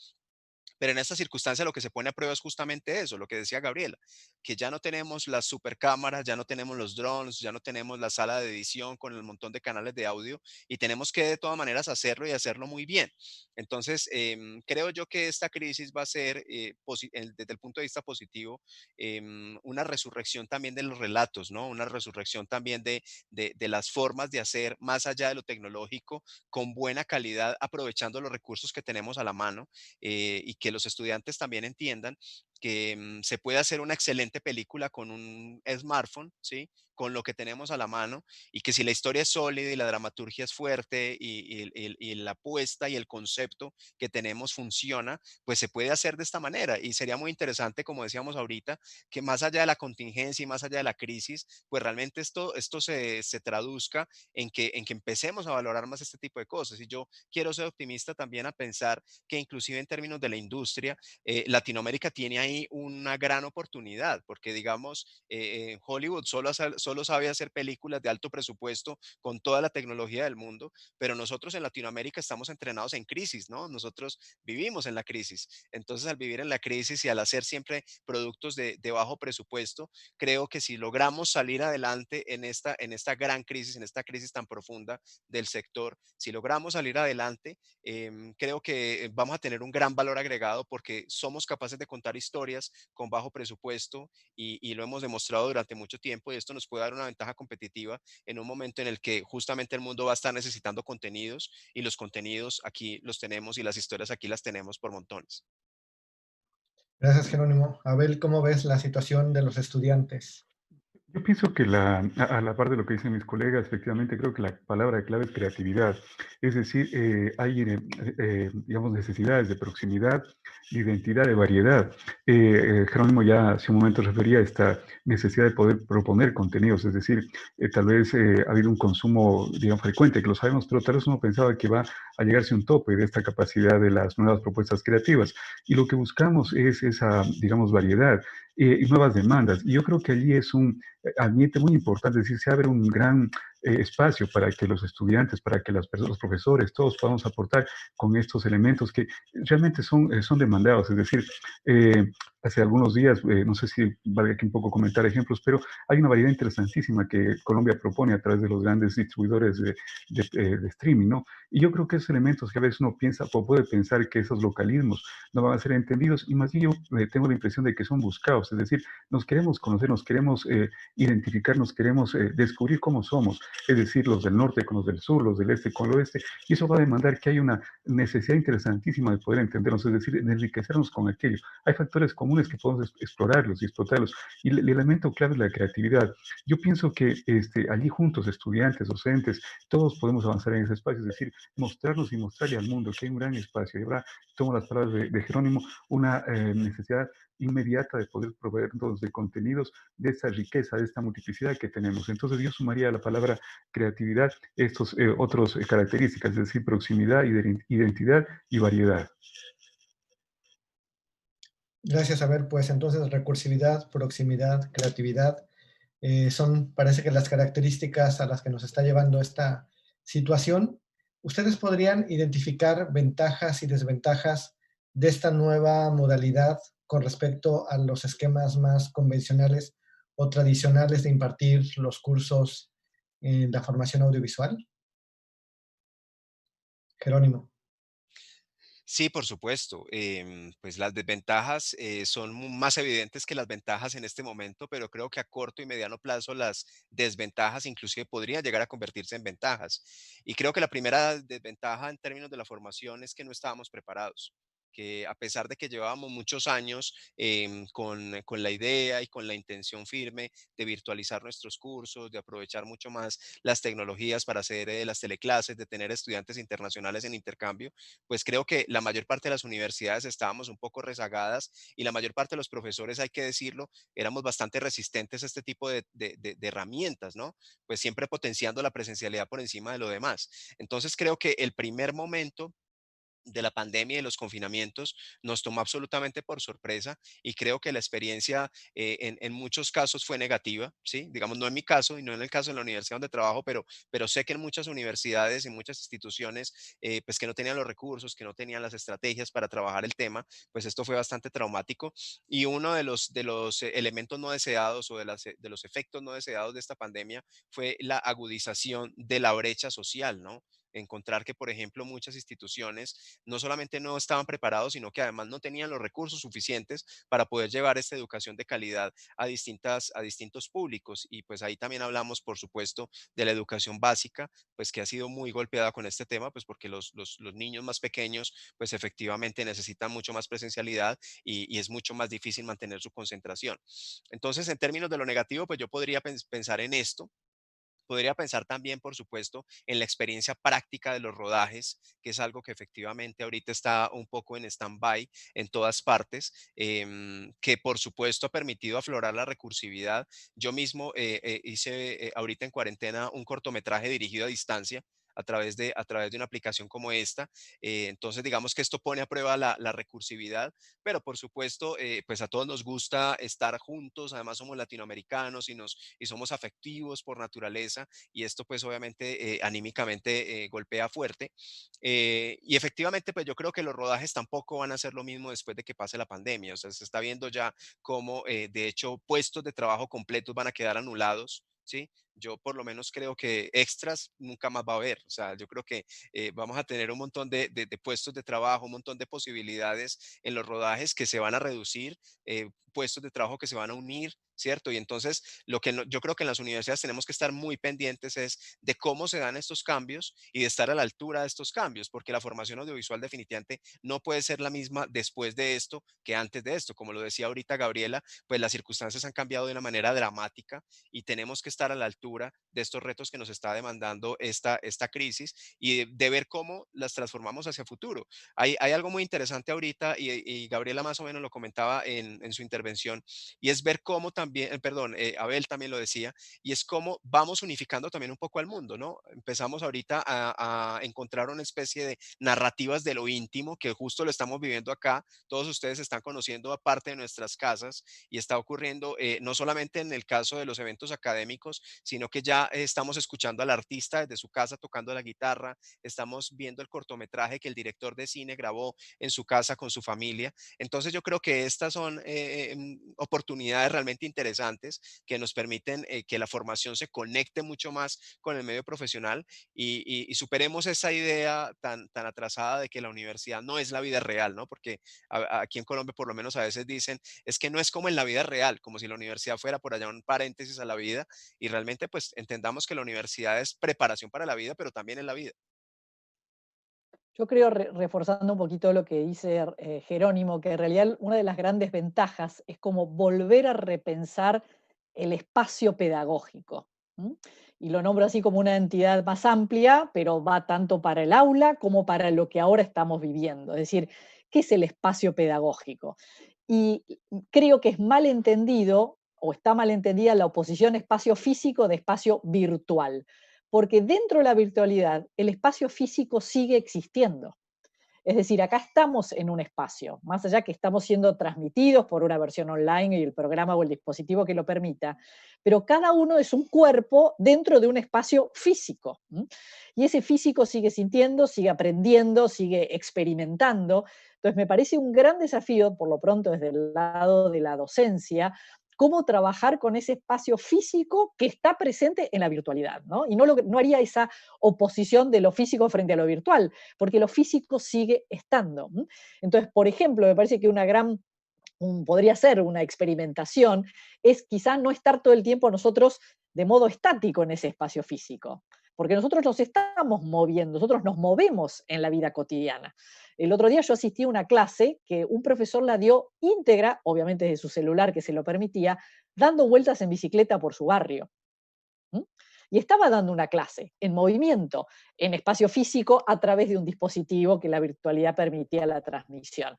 Pero en esta circunstancia lo que se pone a prueba es justamente eso, lo que decía Gabriela, que ya no tenemos las supercámaras, ya no tenemos los drones, ya no tenemos la sala de edición con el montón de canales de audio, y tenemos que de todas maneras hacerlo y hacerlo muy bien. Entonces, creo yo que esta crisis va a ser, desde el punto de vista positivo, una resurrección también de los relatos, ¿no? Una resurrección también de las formas de hacer más allá de lo tecnológico, con buena calidad, aprovechando los recursos que tenemos a la mano, y que los estudiantes también entiendan que se puede hacer una excelente película con un smartphone, ¿sí? Con lo que tenemos a la mano, y que si la historia es sólida y la dramaturgia es fuerte y la apuesta y el concepto que tenemos funciona, pues se puede hacer de esta manera. Y sería muy interesante, como decíamos ahorita, que más allá de la contingencia y más allá de la crisis, pues realmente esto se traduzca en que empecemos a valorar más este tipo de cosas. Y yo quiero ser optimista también a pensar que inclusive en términos de la industria, Latinoamérica tiene ahí hay una gran oportunidad, porque digamos, Hollywood solo sabe hacer películas de alto presupuesto con toda la tecnología del mundo, pero nosotros en Latinoamérica estamos entrenados en crisis, ¿no? Nosotros vivimos en la crisis. Entonces, al vivir en la crisis y al hacer siempre productos de bajo presupuesto, creo que si logramos salir adelante en esta gran crisis, en esta crisis tan profunda del sector, si logramos salir adelante, creo que vamos a tener un gran valor agregado porque somos capaces de contar historias con bajo presupuesto y lo hemos demostrado durante mucho tiempo y esto nos puede dar una ventaja competitiva en un momento en el que justamente el mundo va a estar necesitando contenidos y los contenidos aquí los tenemos y las historias aquí las tenemos por montones. Gracias, Jerónimo. Abel, ¿cómo ves la situación de los estudiantes? Yo pienso que a la par de lo que dicen mis colegas, efectivamente creo que la palabra clave es creatividad. Es decir, hay, digamos, necesidades de proximidad, de identidad, de variedad. Jerónimo ya hace un momento refería a esta necesidad de poder proponer contenidos, es decir, tal vez ha habido un consumo, digamos, frecuente, que lo sabemos, pero tal vez uno pensaba que va a llegarse a un tope de esta capacidad de las nuevas propuestas creativas. Y lo que buscamos es esa, digamos, variedad y nuevas demandas. Y yo creo que allí es un ambiente muy importante, es decir, se abre un gran espacio para que los estudiantes, para que las personas, los profesores, todos podamos aportar con estos elementos que realmente son demandados. Es decir, eh, hace algunos días, no sé si vale aquí un poco comentar ejemplos, pero hay una variedad interesantísima que Colombia propone a través de los grandes distribuidores de streaming, ¿no? Y yo creo que esos elementos que a veces uno piensa o puede pensar que esos localismos no van a ser entendidos, y más bien yo tengo la impresión de que son buscados, es decir, nos queremos conocer, nos queremos identificarnos, queremos descubrir cómo somos, es decir, los del norte con los del sur, los del este con el oeste, y eso va a demandar que hay una necesidad interesantísima de poder entendernos, es decir, de enriquecernos con aquello. Hay factores comunes que podemos explorarlos y explotarlos, y el elemento clave es la creatividad. Yo pienso que allí juntos, estudiantes, docentes, todos podemos avanzar en ese espacio, es decir, mostrarnos y mostrarle al mundo que hay un gran espacio. Y ahora tomo las palabras de Jerónimo, una necesidad inmediata de poder proveernos de contenidos de esta riqueza, de esta multiplicidad que tenemos. Entonces yo sumaría a la palabra creatividad estos otros características, es decir, proximidad, identidad y variedad. Gracias, Abel. Pues entonces recursividad, proximidad, creatividad parece que las características a las que nos está llevando esta situación. ¿Ustedes podrían identificar ventajas y desventajas de esta nueva modalidad con respecto a los esquemas más convencionales o tradicionales de impartir los cursos en la formación audiovisual? Jerónimo. Sí, por supuesto. Pues las desventajas son más evidentes que las ventajas en este momento, pero creo que a corto y mediano plazo las desventajas inclusive podrían llegar a convertirse en ventajas. Y creo que la primera desventaja en términos de la formación es que no estábamos preparados, que a pesar de que llevábamos muchos años con la idea y con la intención firme de virtualizar nuestros cursos, de aprovechar mucho más las tecnologías para hacer las teleclases, de tener estudiantes internacionales en intercambio, pues creo que la mayor parte de las universidades estábamos un poco rezagadas y la mayor parte de los profesores, hay que decirlo, éramos bastante resistentes a este tipo de herramientas, ¿no? Pues siempre potenciando la presencialidad por encima de lo demás. Entonces creo que el primer momento de la pandemia y de los confinamientos nos tomó absolutamente por sorpresa y creo que la experiencia en muchos casos fue negativa, ¿sí? Digamos, no en mi caso y no en el caso de la universidad donde trabajo, pero sé que en muchas universidades y muchas instituciones, pues que no tenían los recursos, que no tenían las estrategias para trabajar el tema, pues esto fue bastante traumático y uno de los elementos no deseados o de los efectos no deseados de esta pandemia fue la agudización de la brecha social, ¿no? Encontrar que, por ejemplo, muchas instituciones no solamente no estaban preparados, sino que además no tenían los recursos suficientes para poder llevar esta educación de calidad a distintos públicos. Y pues ahí también hablamos, por supuesto, de la educación básica, pues que ha sido muy golpeada con este tema, pues porque los niños más pequeños, pues efectivamente necesitan mucho más presencialidad y es mucho más difícil mantener su concentración. Entonces, en términos de lo negativo, pues yo podría pensar en esto. Podría pensar también, por supuesto, en la experiencia práctica de los rodajes, que es algo que efectivamente ahorita está un poco en stand-by en todas partes, que por supuesto ha permitido aflorar la recursividad. Yo mismo hice ahorita en cuarentena un cortometraje dirigido a distancia a través de una aplicación como esta. Entonces, digamos que esto pone a prueba la recursividad, pero por supuesto, pues a todos nos gusta estar juntos, además somos latinoamericanos y somos afectivos por naturaleza, y esto pues obviamente anímicamente golpea fuerte. Y efectivamente, pues yo creo que los rodajes tampoco van a ser lo mismo después de que pase la pandemia. O sea, se está viendo ya cómo, de hecho, puestos de trabajo completos van a quedar anulados, ¿sí? Yo por lo menos creo que extras nunca más va a haber. O sea, yo creo que vamos a tener un montón de puestos de trabajo, un montón de posibilidades en los rodajes que se van a reducir, puestos de trabajo que se van a unir, ¿cierto? Y entonces lo que yo creo que en las universidades tenemos que estar muy pendientes es de cómo se dan estos cambios y de estar a la altura de estos cambios, porque la formación audiovisual definitivamente no puede ser la misma después de esto que antes de esto. Como lo decía ahorita Gabriela, pues las circunstancias han cambiado de una manera dramática y tenemos que estar a la altura de estos retos que nos está demandando esta crisis y de ver cómo las transformamos hacia futuro. Hay algo muy interesante ahorita y Gabriela más o menos lo comentaba en su intervención, y es ver cómo también, perdón, Abel también lo decía, y es cómo vamos unificando también un poco al mundo, ¿no? Empezamos ahorita a encontrar una especie de narrativas de lo íntimo, que justo lo estamos viviendo acá. Todos ustedes están conociendo aparte de nuestras casas y está ocurriendo no solamente en el caso de los eventos académicos, sino que ya estamos escuchando al artista desde su casa tocando la guitarra, estamos viendo el cortometraje que el director de cine grabó en su casa con su familia. Entonces yo creo que estas son oportunidades realmente interesantes que nos permiten que la formación se conecte mucho más con el medio profesional y superemos esa idea tan atrasada de que la universidad no es la vida real, ¿no? Porque aquí en Colombia por lo menos a veces dicen, es que no es como en la vida real, como si la universidad fuera por allá un paréntesis a la vida, y realmente pues entendamos que la universidad es preparación para la vida, pero también es la vida. Yo creo, reforzando un poquito lo que dice Jerónimo, que en realidad una de las grandes ventajas es como volver a repensar el espacio pedagógico. ¿M? Y lo nombro así como una entidad más amplia, pero va tanto para el aula como para lo que ahora estamos viviendo. Es decir, ¿qué es el espacio pedagógico? Y creo que es mal entendido o está mal entendida la oposición espacio físico de espacio virtual, porque dentro de la virtualidad el espacio físico sigue existiendo. Es decir, acá estamos en un espacio, más allá que estamos siendo transmitidos por una versión online y el programa o el dispositivo que lo permita, pero cada uno es un cuerpo dentro de un espacio físico. Y ese físico sigue sintiendo, sigue aprendiendo, sigue experimentando. Entonces, me parece un gran desafío, por lo pronto desde el lado de la docencia, cómo trabajar con ese espacio físico que está presente en la virtualidad, ¿no? Y no haría esa oposición de lo físico frente a lo virtual, porque lo físico sigue estando. Entonces, por ejemplo, me parece que podría ser una experimentación, es quizá no estar todo el tiempo nosotros de modo estático en ese espacio físico, porque nosotros nos estamos moviendo, nosotros nos movemos en la vida cotidiana. El otro día yo asistí a una clase que un profesor la dio íntegra, obviamente desde su celular que se lo permitía, dando vueltas en bicicleta por su barrio. Y estaba dando una clase en movimiento, en espacio físico, a través de un dispositivo que la virtualidad permitía la transmisión.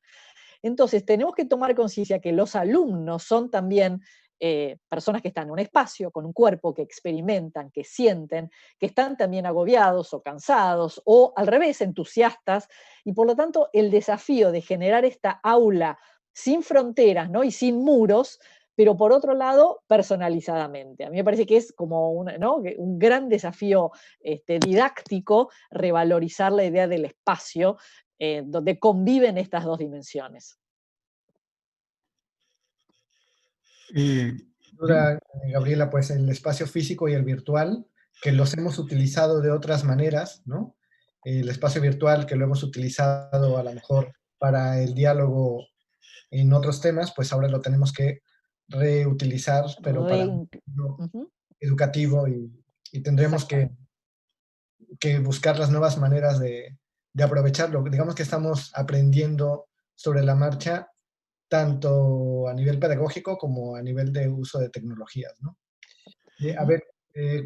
Entonces, tenemos que tomar conciencia que los alumnos son también personas que están en un espacio, con un cuerpo, que experimentan, que sienten, que están también agobiados o cansados, o al revés, entusiastas, y por lo tanto el desafío de generar esta aula sin fronteras, ¿no? Y sin muros, pero por otro lado, personalizadamente. A mí me parece que es como ¿no? Un gran desafío didáctico revalorizar la idea del espacio donde conviven estas dos dimensiones. Duda, Gabriela, pues el espacio físico y el virtual, que los hemos utilizado de otras maneras, ¿no? El espacio virtual que lo hemos utilizado a lo mejor para el diálogo en otros temas, pues ahora lo tenemos que reutilizar, pero para un educativo y tendremos que buscar las nuevas maneras de aprovecharlo. Digamos que estamos aprendiendo sobre la marcha, tanto a nivel pedagógico como a nivel de uso de tecnologías, ¿no? A ver,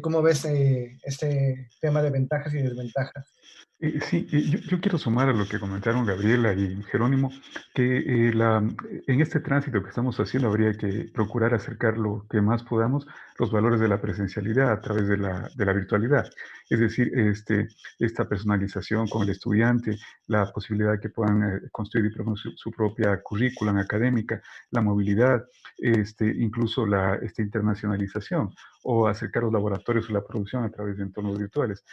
¿cómo ves este tema de ventajas y desventajas? Sí, yo quiero sumar a lo que comentaron Gabriela y Jerónimo, que en este tránsito que estamos haciendo habría que procurar acercar lo que más podamos los valores de la presencialidad a través de la virtualidad. Es decir, esta personalización con el estudiante, la posibilidad de que puedan construir y proponer su propia currícula académica, la movilidad, incluso esta internacionalización o acercar los laboratorios o la producción a través de entornos virtuales.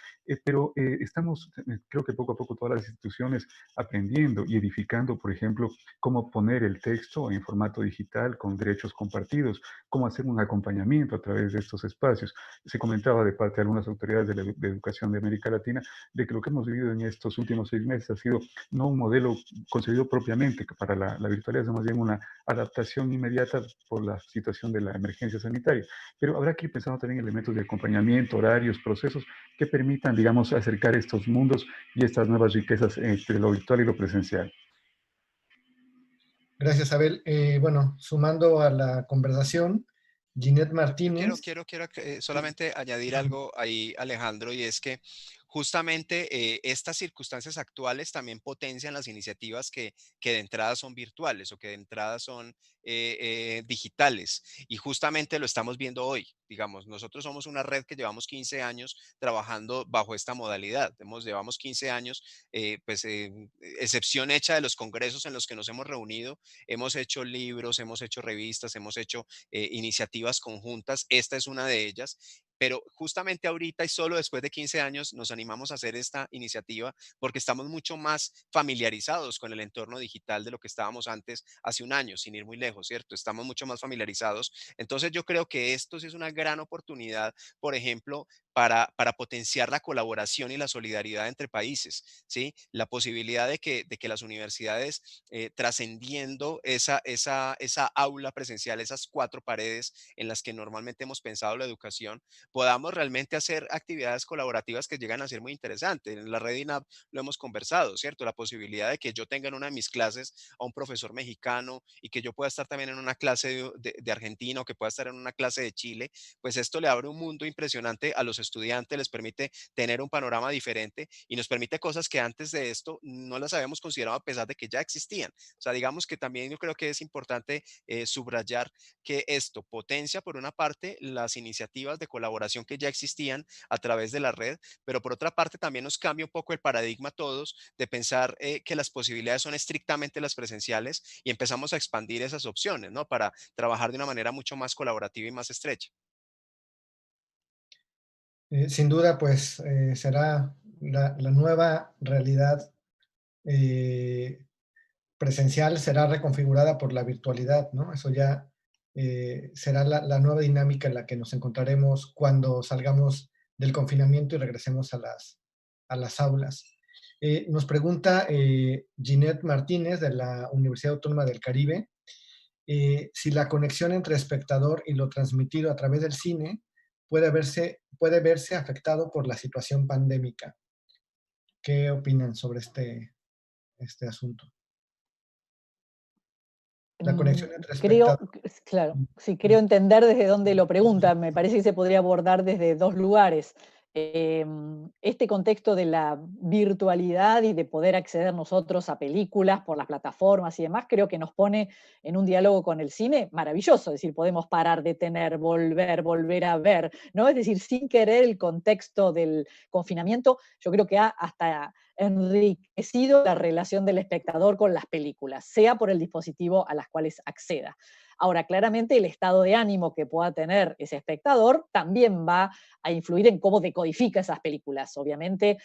Pero estamos, creo que poco a poco todas las instituciones aprendiendo y edificando, por ejemplo, cómo poner el texto en formato digital con derechos compartidos, cómo hacer un acompañamiento a través de estos espacios. Se comentaba de parte de algunas autoridades de educación de América Latina de que lo que hemos vivido en estos últimos 6 meses ha sido no un modelo concebido propiamente para la virtualidad, sino más bien una adaptación inmediata por la situación de la emergencia sanitaria. Pero habrá que ir pensando también en elementos de acompañamiento, horarios, procesos que permitan, digamos, acercar estos mundos y estas nuevas riquezas entre lo virtual y lo presencial. Gracias, Abel. Bueno, sumando a la conversación, Ginette Yo quiero, Martínez. quiero, quiero solamente añadir algo ahí, Alejandro, y es que justamente estas circunstancias actuales también potencian las iniciativas que de entrada son virtuales o que de entrada son digitales. Y justamente lo estamos viendo hoy. Digamos, nosotros somos una red que llevamos 15 años trabajando bajo esta modalidad. Llevamos 15 años, excepción hecha de los congresos en los que nos hemos reunido. Hemos hecho libros, hemos hecho revistas, hemos hecho iniciativas conjuntas. Esta es una de ellas. Pero justamente ahorita y solo después de 15 años nos animamos a hacer esta iniciativa porque estamos mucho más familiarizados con el entorno digital de lo que estábamos antes hace un año, sin ir muy lejos, ¿cierto? Estamos mucho más familiarizados. Entonces yo creo que esto sí es una gran oportunidad, por ejemplo, para potenciar la colaboración y la solidaridad entre países, ¿sí? La posibilidad de que las universidades, trascendiendo esa aula presencial, esas cuatro paredes en las que normalmente hemos pensado la educación, podamos realmente hacer actividades colaborativas que llegan a ser muy interesantes. En la Red INAP lo hemos conversado, ¿cierto? La posibilidad de que yo tenga en una de mis clases a un profesor mexicano y que yo pueda estar también en una clase de Argentina o que pueda estar en una clase de Chile, pues esto le abre un mundo impresionante a los estudiantes, les permite tener un panorama diferente y nos permite cosas que antes de esto no las habíamos considerado a pesar de que ya existían. O sea, digamos que también yo creo que es importante subrayar que esto potencia, por una parte, las iniciativas de colaboración que ya existían a través de la red, pero por otra parte también nos cambia un poco el paradigma a todos de pensar que las posibilidades son estrictamente las presenciales y empezamos a expandir esas opciones, ¿no? Para trabajar de una manera mucho más colaborativa y más estrecha. Sin duda, pues será la nueva realidad eh, presencial, será reconfigurada por la virtualidad, ¿no? Eso ya será la nueva dinámica en la que nos encontraremos cuando salgamos del confinamiento y regresemos a las aulas. Nos pregunta Ginette Martínez de la Universidad Autónoma del Caribe si la conexión entre espectador y lo transmitido a través del cine puede verse afectado por la situación pandémica. ¿Qué opinan sobre este asunto? La conexión entre Creo, espectador. claro, sí, creo entender desde dónde lo preguntan. Me parece que se podría abordar desde dos lugares. Este contexto de la virtualidad y de poder acceder nosotros a películas por las plataformas y demás, creo que nos pone en un diálogo con el cine maravilloso. Es decir, podemos parar, detener, volver a ver, ¿no? Es decir, sin querer el contexto del confinamiento, yo creo que ha hasta enriquecido la relación del espectador con las películas, sea por el dispositivo a las cuales acceda. Ahora, claramente el estado de ánimo que pueda tener ese espectador también va a influir en cómo decodifica esas películas. Obviamente,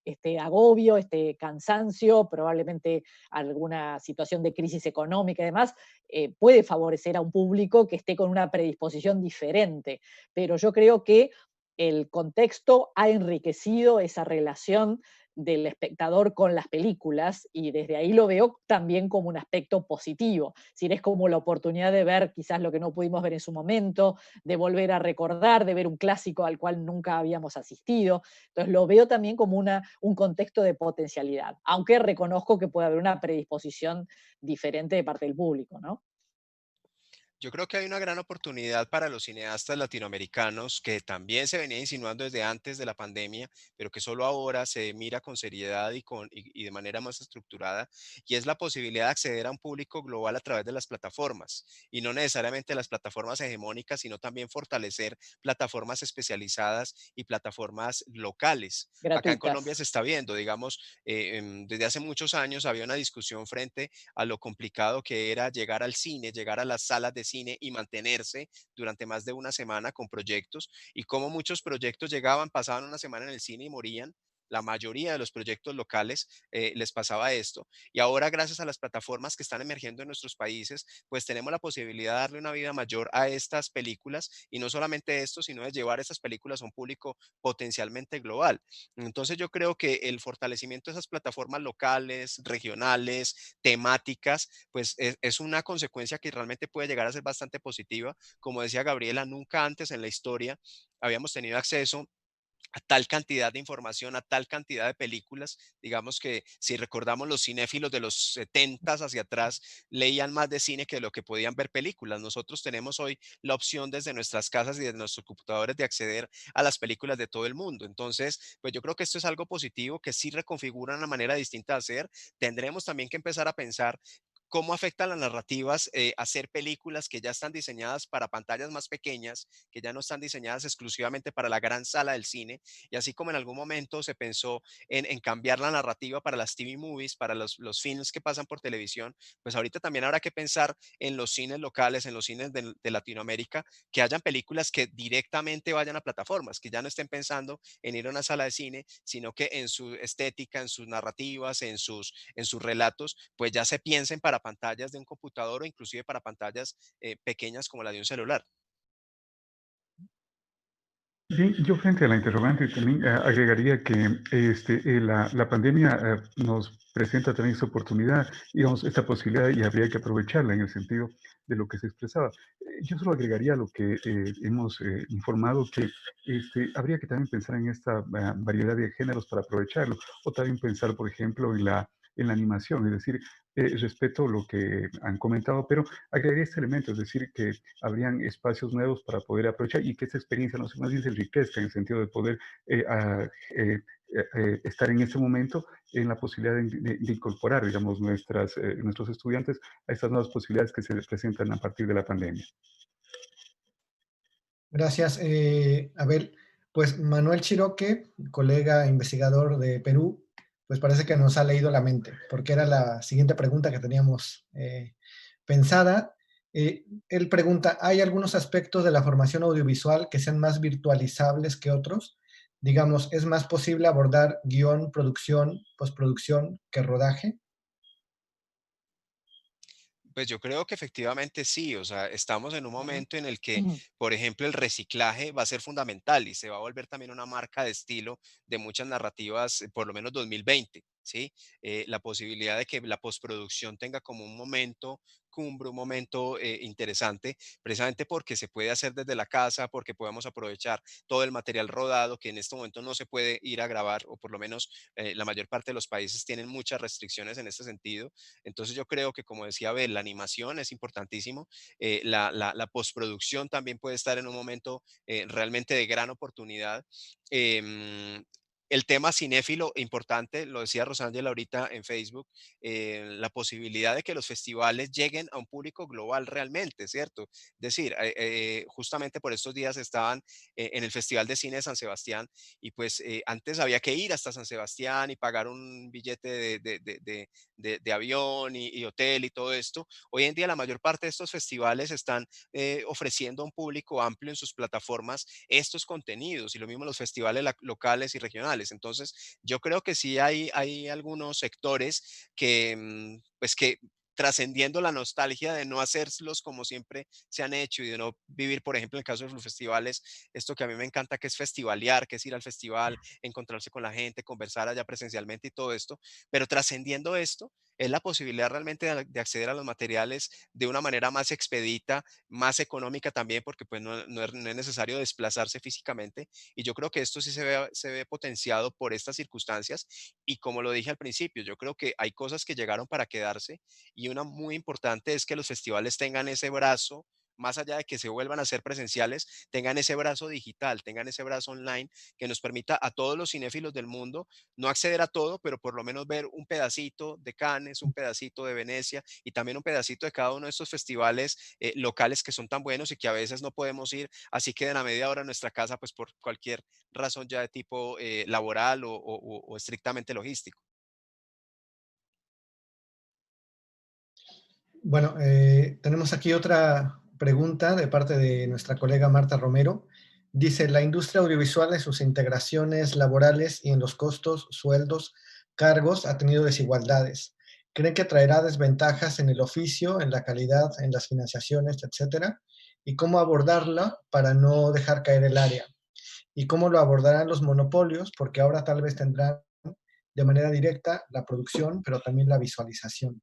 este agobio, este cansancio, probablemente alguna situación de crisis económica y demás, puede favorecer a un público que esté con una predisposición diferente. Pero yo creo que el contexto ha enriquecido esa relación del espectador con las películas y desde ahí lo veo también como un aspecto positivo. Si es como la oportunidad de ver quizás lo que no pudimos ver en su momento, de volver a recordar, de ver un clásico al cual nunca habíamos asistido. Entonces lo veo también como un contexto de potencialidad, aunque reconozco que puede haber una predisposición diferente de parte del público, ¿no? Yo creo que hay una gran oportunidad para los cineastas latinoamericanos que también se venía insinuando desde antes de la pandemia, pero que solo ahora se mira con seriedad y de manera más estructurada, y es la posibilidad de acceder a un público global a través de las plataformas, y no necesariamente las plataformas hegemónicas, sino también fortalecer plataformas especializadas y plataformas locales. Acá en Colombia Gratuitas. se está viendo, digamos, desde hace muchos años había una discusión frente a lo complicado que era llegar al cine, llegar a las salas de cine y mantenerse durante más de una semana con proyectos y cómo muchos proyectos llegaban, pasaban una semana en el cine y morían. La mayoría de los proyectos locales les pasaba esto. Y ahora, gracias a las plataformas que están emergiendo en nuestros países, pues tenemos la posibilidad de darle una vida mayor a estas películas y no solamente esto, sino de llevar estas películas a un público potencialmente global. Entonces yo creo que el fortalecimiento de esas plataformas locales, regionales, temáticas, pues es una consecuencia que realmente puede llegar a ser bastante positiva. Como decía Gabriela, nunca antes en la historia habíamos tenido acceso a tal cantidad de información, a tal cantidad de películas. Digamos que si recordamos los cinéfilos de los 70 hacia atrás, leían más de cine que de lo que podían ver películas. Nosotros tenemos hoy la opción desde nuestras casas y desde nuestros computadores de acceder a las películas de todo el mundo. Entonces, pues yo creo que esto es algo positivo que sí reconfigura una manera distinta de hacer. Tendremos también que empezar a pensar cómo afectan las narrativas hacer películas que ya están diseñadas para pantallas más pequeñas, que ya no están diseñadas exclusivamente para la gran sala del cine, y así como en algún momento se pensó en cambiar la narrativa para las TV movies, para los films que pasan por televisión, pues ahorita también habrá que pensar en los cines locales, en los cines de Latinoamérica, que hayan películas que directamente vayan a plataformas, que ya no estén pensando en ir a una sala de cine, sino que en su estética, en sus narrativas, en sus relatos, pues ya se piensen para pantallas de un computador o inclusive para pantallas pequeñas como la de un celular. Bien, yo frente a la interrogante también agregaría que la pandemia nos presenta también esta oportunidad, digamos, esta posibilidad y habría que aprovecharla en el sentido de lo que se expresaba. Yo solo agregaría a lo que hemos informado que habría que también pensar en esta variedad de géneros para aprovecharlo, o también pensar, por ejemplo, en la animación, es decir, respeto lo que han comentado, pero agregaría este elemento, es decir, que habrían espacios nuevos para poder aprovechar y que esta experiencia no se más bien se enriquezca en el sentido de poder estar en este momento en la posibilidad de incorporar, digamos, nuestros estudiantes a estas nuevas posibilidades que se les presentan a partir de la pandemia. Gracias, Abel. Pues Manuel Chiroque, colega investigador de Perú, pues parece que nos ha leído la mente, porque era la siguiente pregunta que teníamos pensada. Él pregunta, ¿hay algunos aspectos de la formación audiovisual que sean más virtualizables que otros? Digamos, ¿es más posible abordar guión, producción, postproducción que rodaje? Pues yo creo que efectivamente sí, o sea, estamos en un Bueno. momento en el que, por ejemplo, el reciclaje va a ser fundamental y se va a volver también una marca de estilo de muchas narrativas, por lo menos 2020, ¿sí? La posibilidad de que la postproducción tenga como un momento cumbre, un momento interesante, precisamente porque se puede hacer desde la casa, porque podemos aprovechar todo el material rodado que en este momento no se puede ir a grabar, o por lo menos la mayor parte de los países tienen muchas restricciones en este sentido. Entonces yo creo que, como decía Abel, la animación es importantísimo, la postproducción también puede estar en un momento realmente de gran oportunidad. Em, el tema cinéfilo, importante, lo decía Rosángela ahorita en Facebook, la posibilidad de que los festivales lleguen a un público global realmente, ¿cierto? Es decir, justamente por estos días estaban en el Festival de Cine de San Sebastián y pues antes había que ir hasta San Sebastián y pagar un billete de avión y hotel y todo esto. Hoy en día la mayor parte de estos festivales están ofreciendo a un público amplio en sus plataformas estos contenidos y lo mismo los festivales locales y regionales. Entonces, yo creo que sí hay algunos sectores que, pues que trascendiendo la nostalgia de no hacerlos como siempre se han hecho y de no vivir, por ejemplo, en el caso de los festivales, esto que a mí me encanta que es festivalear, que es ir al festival, encontrarse con la gente, conversar allá presencialmente y todo esto, pero trascendiendo esto, es la posibilidad realmente de acceder a los materiales de una manera más expedita, más económica también, porque pues no es necesario desplazarse físicamente. Y yo creo que esto sí se ve potenciado por estas circunstancias. Y como lo dije al principio, yo creo que hay cosas que llegaron para quedarse y una muy importante es que los festivales tengan ese brazo más allá de que se vuelvan a ser presenciales, tengan ese brazo digital, tengan ese brazo online que nos permita a todos los cinéfilos del mundo no acceder a todo, pero por lo menos ver un pedacito de Cannes, un pedacito de Venecia y también un pedacito de cada uno de estos festivales locales que son tan buenos y que a veces no podemos ir, así queden a media hora en nuestra casa, pues por cualquier razón ya de tipo laboral o estrictamente logístico. Bueno, tenemos aquí otra pregunta de parte de nuestra colega Marta Romero. Dice, la industria audiovisual en sus integraciones laborales y en los costos, sueldos, cargos ha tenido desigualdades. ¿Creen que traerá desventajas en el oficio, en la calidad, en las financiaciones, etcétera? ¿Y cómo abordarla para no dejar caer el área? ¿Y cómo lo abordarán los monopolios? Porque ahora tal vez tendrán de manera directa la producción, pero también la visualización.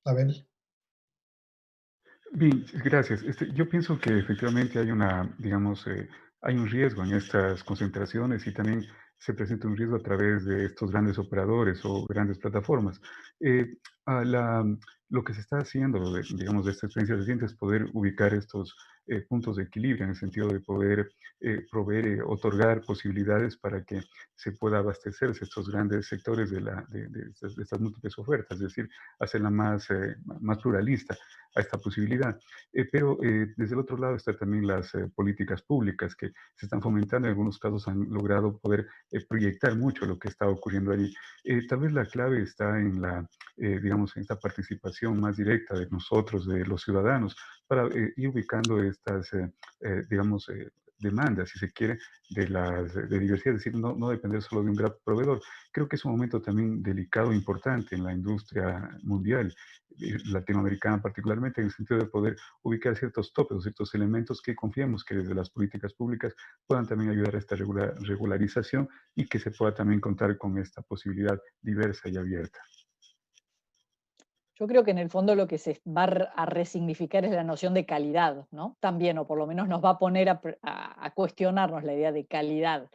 A ver. Bien, gracias. Yo pienso que efectivamente hay una, digamos, hay un riesgo en estas concentraciones y también se presenta un riesgo a través de estos grandes operadores o grandes plataformas. Eh, a la- lo que se está haciendo, digamos, de esta experiencia reciente es poder ubicar estos puntos de equilibrio en el sentido de poder proveer, otorgar posibilidades para que se pueda abastecerse estos grandes sectores de estas múltiples ofertas, es decir, hacerla más pluralista a esta posibilidad. Pero desde el otro lado están también las políticas públicas que se están fomentando. En algunos casos han logrado poder proyectar mucho lo que está ocurriendo allí. Tal vez la clave está en digamos, en esta participación más directa de nosotros, de los ciudadanos, para ir ubicando estas, digamos, demandas, si se quiere, de diversidad, es decir, no depender solo de un gran proveedor. Creo que es un momento también delicado e importante en la industria mundial, latinoamericana particularmente, en el sentido de poder ubicar ciertos topes, ciertos elementos que confiamos que desde las políticas públicas puedan también ayudar a esta regularización y que se pueda también contar con esta posibilidad diversa y abierta. Yo creo que en el fondo lo que se va a resignificar es la noción de calidad, ¿no? También, o por lo menos nos va a poner a cuestionarnos la idea de calidad,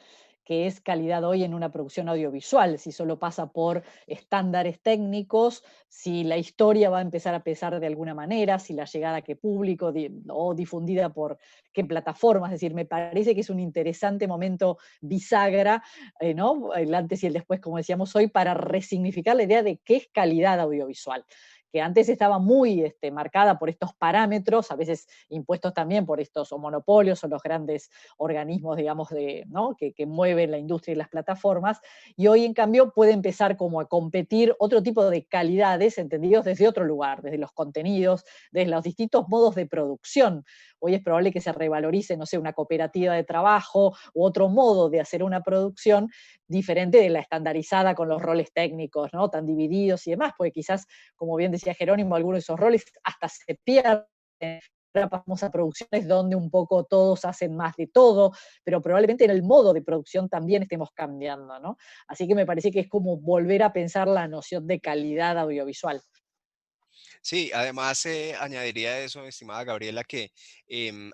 que es calidad hoy en una producción audiovisual, si solo pasa por estándares técnicos, si la historia va a empezar a pesar de alguna manera, si la llegada a qué público o difundida por qué plataformas. Es decir, me parece que es un interesante momento bisagra, ¿no? El antes y el después, como decíamos hoy, para resignificar la idea de qué es calidad audiovisual, que antes estaba muy marcada por estos parámetros, a veces impuestos también por estos o monopolios o los grandes organismos, digamos, ¿no? que mueven la industria y las plataformas, y hoy en cambio puede empezar como a competir otro tipo de calidades, entendidos desde otro lugar, desde los contenidos, desde los distintos modos de producción. Hoy es probable que se revalorice, no sé, una cooperativa de trabajo u otro modo de hacer una producción diferente de la estandarizada con los roles técnicos, ¿no? Tan divididos y demás, porque quizás, como bien decía Jerónimo, algunos de esos roles hasta se pierden. Ahora pasamos a producciones donde un poco todos hacen más de todo, pero probablemente en el modo de producción también estemos cambiando, ¿no? Así que me parece que es como volver a pensar la noción de calidad audiovisual. Sí, además añadiría a eso, estimada Gabriela, que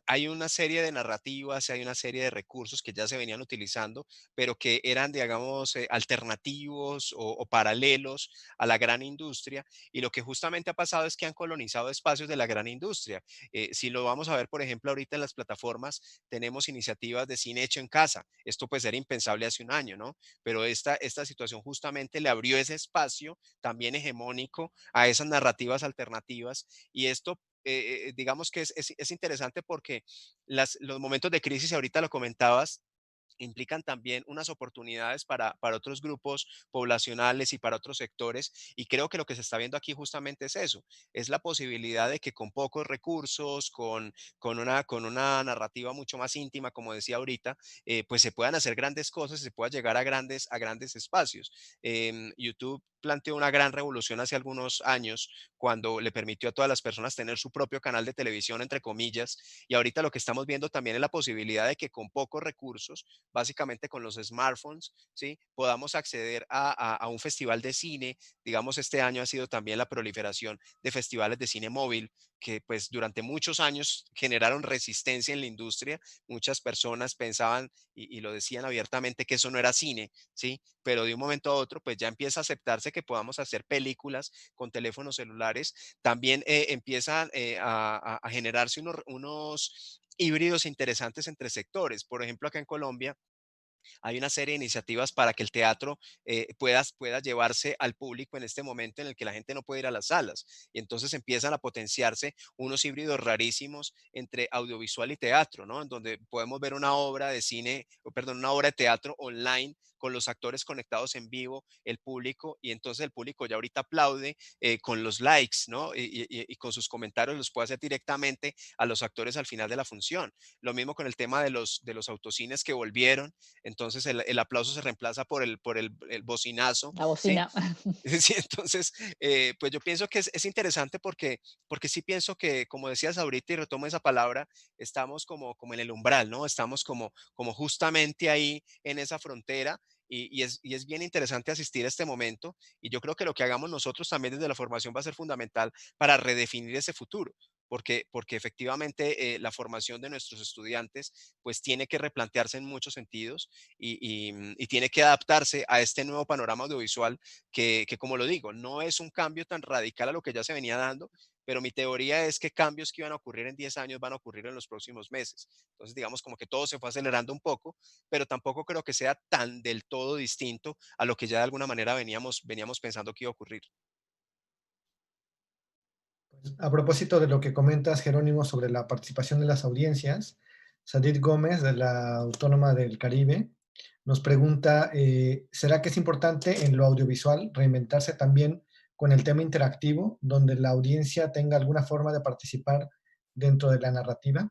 hay una serie de narrativas, hay una serie de recursos que ya se venían utilizando, pero que eran, digamos, alternativos o paralelos a la gran industria. Y lo que justamente ha pasado es que han colonizado espacios de la gran industria. Si lo vamos a ver, por ejemplo, ahorita en las plataformas, tenemos iniciativas de cine hecho en casa. Esto pues era impensable hace un año, ¿no? Pero esta situación justamente le abrió ese espacio también hegemónico a esas narrativas alternativas y esto digamos que es interesante porque los momentos de crisis, y ahorita lo comentabas, implican también unas oportunidades para otros grupos poblacionales y para otros sectores. Y creo que lo que se está viendo aquí justamente es eso, es la posibilidad de que con pocos recursos, con una narrativa mucho más íntima, como decía ahorita, pues se puedan hacer grandes cosas y se pueda llegar a grandes espacios. YouTube planteó una gran revolución hace algunos años cuando le permitió a todas las personas tener su propio canal de televisión, entre comillas, y ahorita lo que estamos viendo también es la posibilidad de que con pocos recursos básicamente con los smartphones, ¿sí? Podamos acceder a un festival de cine. Digamos, este año ha sido también la proliferación de festivales de cine móvil que pues durante muchos años generaron resistencia en la industria. Muchas personas pensaban y lo decían abiertamente que eso no era cine, ¿sí? Pero de un momento a otro pues ya empieza a aceptarse que podamos hacer películas con teléfonos celulares. También empiezan a generarse unos híbridos interesantes entre sectores. Por ejemplo, acá en Colombia hay una serie de iniciativas para que el teatro pueda llevarse al público en este momento en el que la gente no puede ir a las salas. Y entonces empiezan a potenciarse unos híbridos rarísimos entre audiovisual y teatro, ¿no? En donde podemos ver una obra de cine, o perdón, una obra de teatro online con los actores conectados en vivo, el público, y entonces el público ya ahorita aplaude con los likes, ¿no? Y con sus comentarios los puede hacer directamente a los actores al final de la función. Lo mismo con el tema de los autocines que volvieron. Entonces el aplauso se reemplaza por el bocinazo, La ¿sí? bocina. Sí, entonces, pues yo pienso que es interesante porque sí pienso que, como decías ahorita y retomo esa palabra, estamos como en el umbral, ¿no? Estamos como justamente ahí en esa frontera y es bien interesante asistir a este momento y yo creo que lo que hagamos nosotros también desde la formación va a ser fundamental para redefinir ese futuro. Porque efectivamente la formación de nuestros estudiantes pues tiene que replantearse en muchos sentidos y tiene que adaptarse a este nuevo panorama audiovisual que, como lo digo, no es un cambio tan radical a lo que ya se venía dando, pero mi teoría es que cambios que iban a ocurrir en 10 años van a ocurrir en los próximos meses. Entonces, digamos como que todo se fue acelerando un poco, pero tampoco creo que sea tan del todo distinto a lo que ya de alguna manera veníamos pensando que iba a ocurrir. Pues, a propósito de lo que comentas, Jerónimo, sobre la participación de las audiencias, Sadid Gómez, de la Autónoma del Caribe, nos pregunta, ¿será que es importante en lo audiovisual reinventarse también con el tema interactivo, donde la audiencia tenga alguna forma de participar dentro de la narrativa?